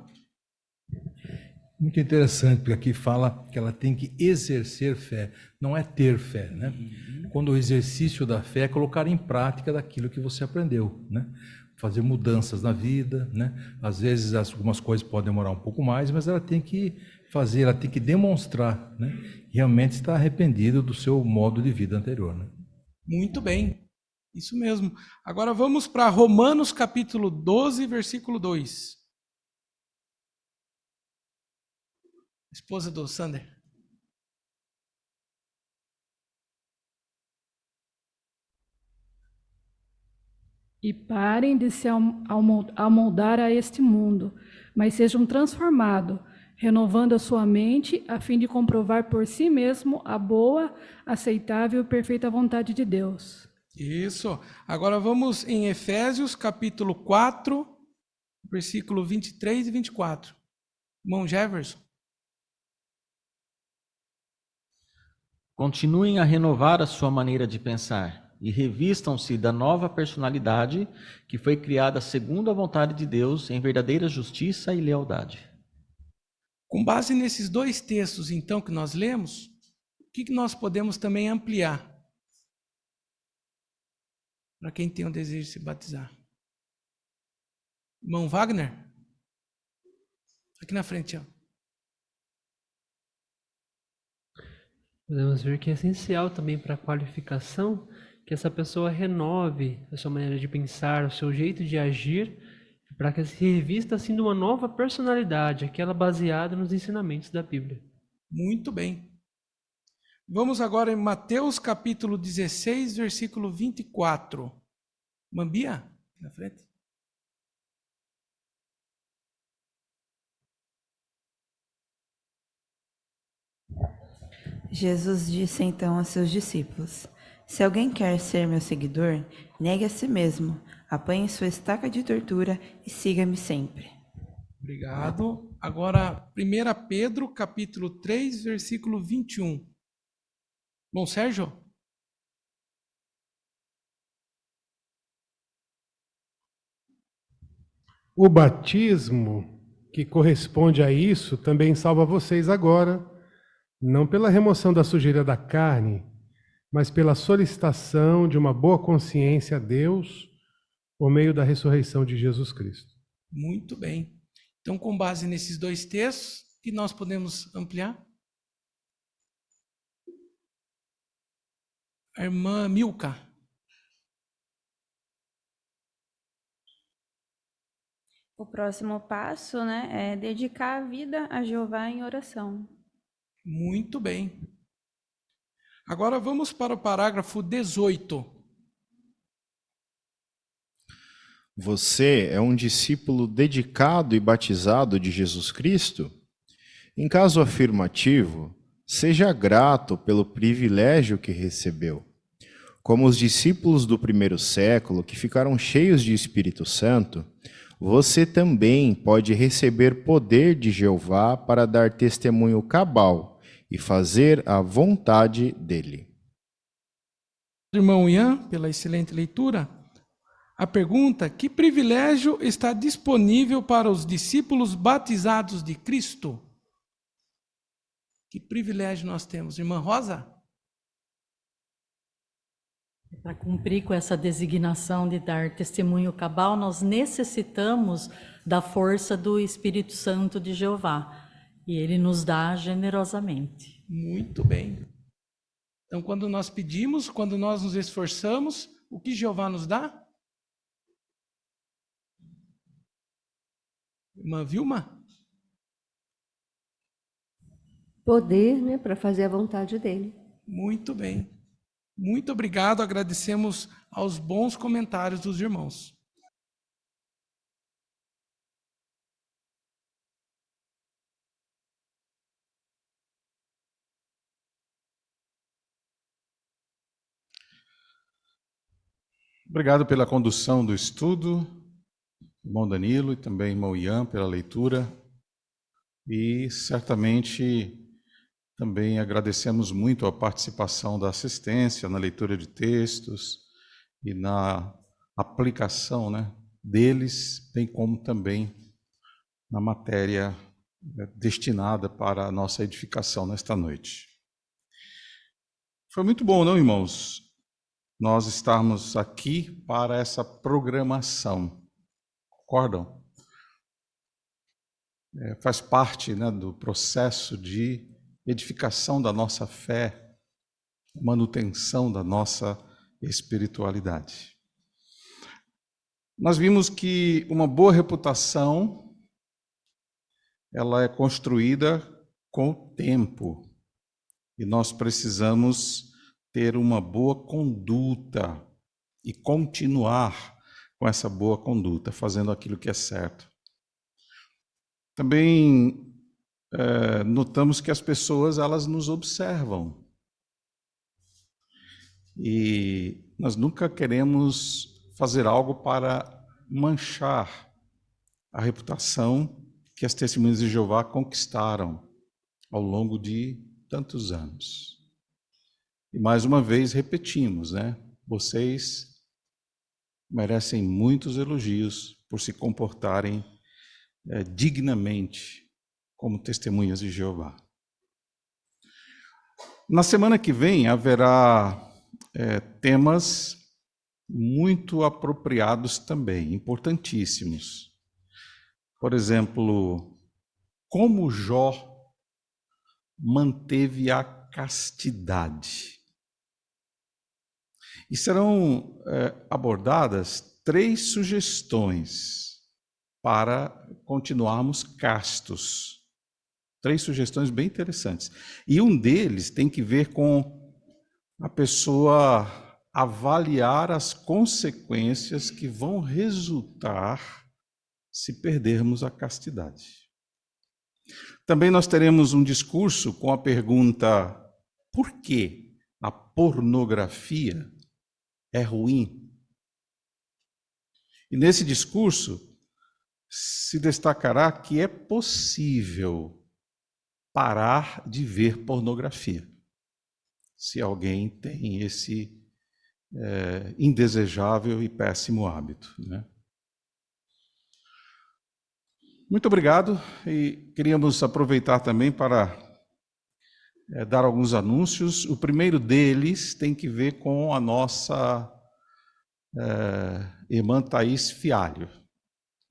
Muito interessante, porque aqui fala que ela tem que exercer fé, não é ter fé, né? Quando o exercício da fé é colocar em prática daquilo que você aprendeu, né? Fazer mudanças na vida, né? Às vezes algumas coisas podem demorar um pouco mais, mas ela tem que fazer, ela tem que demonstrar, né? Realmente está arrependido do seu modo de vida anterior, né? Muito bem, isso mesmo. Agora vamos para Romanos capítulo 12, versículo 2. Esposa do Sander. E parem de se amoldar a este mundo, mas sejam transformados, renovando a sua mente, a fim de comprovar por si mesmo a boa, aceitável e perfeita vontade de Deus. Isso. Agora vamos em Efésios, capítulo 4, versículo 23 e 24. Irmão Jefferson. Continuem a renovar a sua maneira de pensar e revistam-se da nova personalidade que foi criada segundo a vontade de Deus em verdadeira justiça e lealdade. Com base nesses dois textos, então, que nós lemos, o que nós podemos também ampliar para quem tem o desejo de se batizar? Irmão Wagner? Aqui na frente, ó. Podemos ver que é essencial também para a qualificação que essa pessoa renove a sua maneira de pensar, o seu jeito de agir, para que se revista assim de uma nova personalidade, aquela baseada nos ensinamentos da Bíblia. Muito bem. Vamos agora em Mateus capítulo 16, versículo 24. Mambia, na frente. Jesus disse então a seus discípulos: Se alguém quer ser meu seguidor, negue a si mesmo, apanhe sua estaca de tortura e siga-me sempre. Obrigado. Agora, 1 Pedro, capítulo 3, versículo 21. Bom, Sérgio? O batismo que corresponde a isso também salva vocês agora, não pela remoção da sujeira da carne, mas pela solicitação de uma boa consciência a Deus por meio da ressurreição de Jesus Cristo. Muito bem. Então, com base nesses dois textos, que nós podemos ampliar? A irmã Milka. O próximo passo, é dedicar a vida a Jeová em oração. Muito bem. Agora vamos para o parágrafo 18. Você é um discípulo dedicado e batizado de Jesus Cristo? Em caso afirmativo, seja grato pelo privilégio que recebeu. Como os discípulos do primeiro século que ficaram cheios de Espírito Santo, você também pode receber poder de Jeová para dar testemunho cabal e fazer a vontade dele. Irmão Ian, pela excelente leitura, a pergunta: que privilégio está disponível para os discípulos batizados de Cristo? Que privilégio nós temos? Irmã Rosa? Para cumprir com essa designação de dar testemunho cabal, nós necessitamos da força do Espírito Santo de Jeová. E ele nos dá generosamente. Muito bem. Então, quando nós pedimos, quando nós nos esforçamos, o que Jeová nos dá? Irmã Vilma? poder, né, para fazer a vontade dele. Muito bem. Muito obrigado. Agradecemos aos bons comentários dos irmãos. Obrigado pela condução do estudo, irmão Danilo e também irmão Ian, pela leitura. E certamente também agradecemos muito a participação da assistência na leitura de textos e na aplicação, né, deles, bem como também na matéria destinada para a nossa edificação nesta noite. Foi muito bom, não, irmãos? Nós estarmos aqui para essa programação. Concordam? Faz parte, né, do processo de edificação da nossa fé, manutenção da nossa espiritualidade. Nós vimos que uma boa reputação, ela é construída com o tempo, e nós precisamos ter uma boa conduta e continuar com essa boa conduta, fazendo aquilo que é certo. Também notamos que as pessoas, elas nos observam. E nós nunca queremos fazer algo para manchar a reputação que as testemunhas de Jeová conquistaram ao longo de tantos anos. E mais uma vez repetimos, né? Vocês merecem muitos elogios por se comportarem dignamente como testemunhas de Jeová. Na semana que vem haverá temas muito apropriados também, importantíssimos. Por exemplo, como Jó manteve a castidade. E serão abordadas 3 sugestões para continuarmos castos. 3 sugestões bem interessantes. E um deles tem que ver com a pessoa avaliar as consequências que vão resultar se perdermos a castidade. Também nós teremos um discurso com a pergunta: por que a pornografia é ruim? E nesse discurso se destacará que é possível parar de ver pornografia, se alguém tem esse indesejável e péssimo hábito, né? Muito obrigado, e queríamos aproveitar também para dar alguns anúncios. O primeiro deles tem que ver com a nossa irmã Thaís Fialho.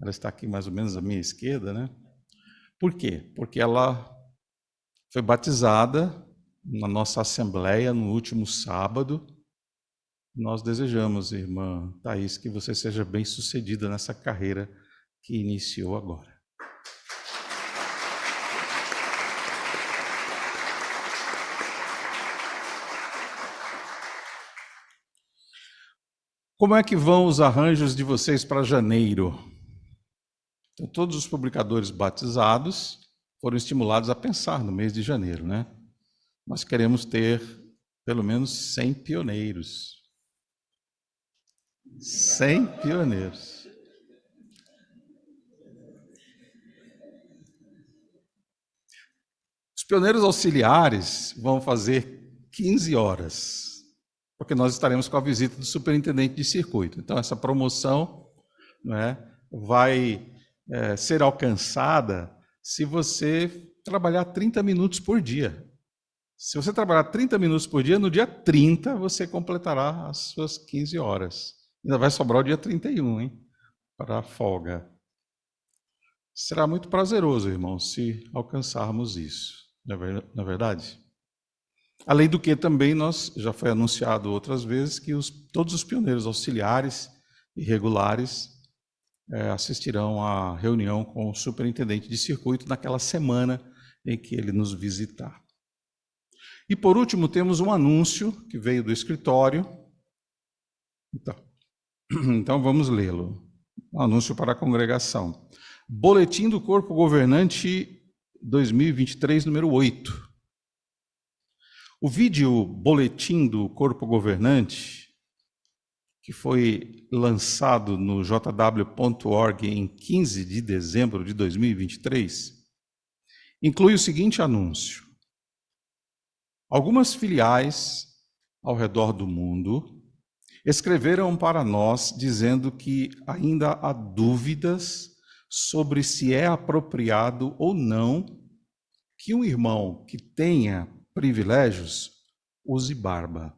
Ela está aqui mais ou menos à minha esquerda, né? Por quê? Porque ela foi batizada na nossa assembleia no último sábado. Nós desejamos, irmã Thaís, que você seja bem-sucedida nessa carreira que iniciou agora. Como é que vão os arranjos de vocês para janeiro? Então, todos os publicadores batizados foram estimulados a pensar no mês de janeiro, né? Nós queremos ter pelo menos 100 pioneiros. 100 pioneiros. Os pioneiros auxiliares vão fazer 15 horas, porque nós estaremos com a visita do superintendente de circuito. Então, essa promoção, né, vai ser alcançada se você trabalhar 30 minutos por dia. Se você trabalhar 30 minutos por dia, no dia 30 você completará as suas 15 horas. Ainda vai sobrar o dia 31, hein? Para a folga. Será muito prazeroso, irmãos, se alcançarmos isso. Não é verdade? Além do que também já foi anunciado outras vezes que todos os pioneiros auxiliares e regulares assistirão à reunião com o superintendente de circuito naquela semana em que ele nos visitar. E por último, temos um anúncio que veio do escritório. Então vamos lê-lo. Anúncio para a congregação. Boletim do Corpo Governante 2023, número 8. O vídeo Boletim do Corpo Governante, que foi lançado no jw.org em 15 de dezembro de 2023, inclui o seguinte anúncio. Algumas filiais ao redor do mundo escreveram para nós dizendo que ainda há dúvidas sobre se é apropriado ou não que um irmão que tenha privilégios use barba.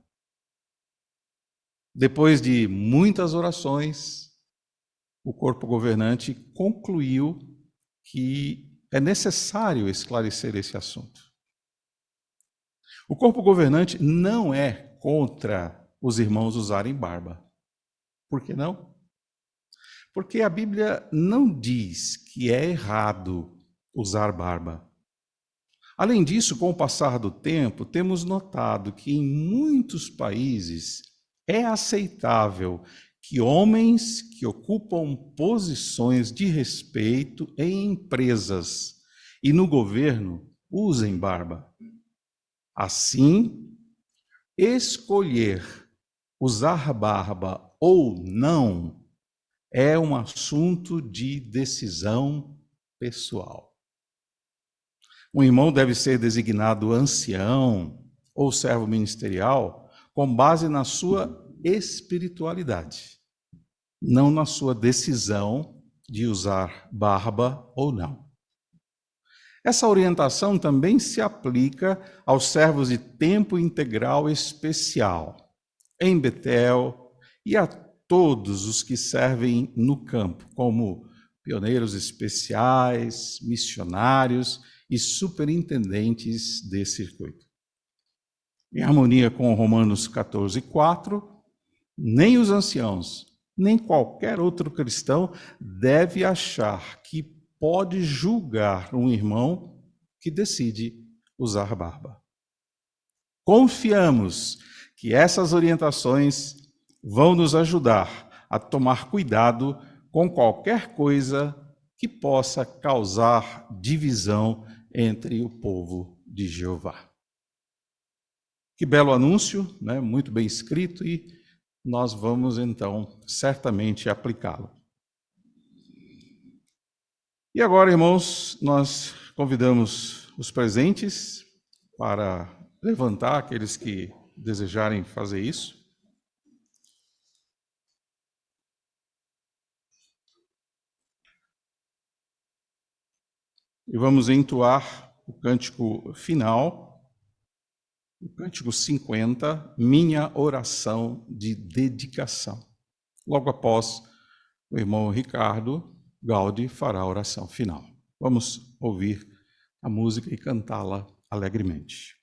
Depois de muitas orações, o corpo governante concluiu que é necessário esclarecer esse assunto. O corpo governante não é contra os irmãos usarem barba. Por que não? Porque a Bíblia não diz que é errado usar barba. Além disso, com o passar do tempo, temos notado que em muitos países é aceitável que homens que ocupam posições de respeito em empresas e no governo usem barba. Assim, escolher usar barba ou não é um assunto de decisão pessoal. Um irmão deve ser designado ancião ou servo ministerial com base na sua espiritualidade, não na sua decisão de usar barba ou não. Essa orientação também se aplica aos servos de tempo integral especial, em Betel, e a todos os que servem no campo, como pioneiros especiais, missionários e superintendentes de circuito. Em harmonia com Romanos 14:4, nem os anciãos, nem qualquer outro cristão deve achar que pode julgar um irmão que decide usar barba. Confiamos que essas orientações vão nos ajudar a tomar cuidado com qualquer coisa que possa causar divisão entre o povo de Jeová. Que belo anúncio, né? Muito bem escrito, e nós vamos então certamente aplicá-lo. E agora, irmãos, nós convidamos os presentes para levantar, aqueles que desejarem fazer isso. E vamos entoar o cântico final, o cântico 50, Minha Oração de Dedicação. Logo após, o irmão Ricardo Gaudi fará a oração final. Vamos ouvir a música e cantá-la alegremente.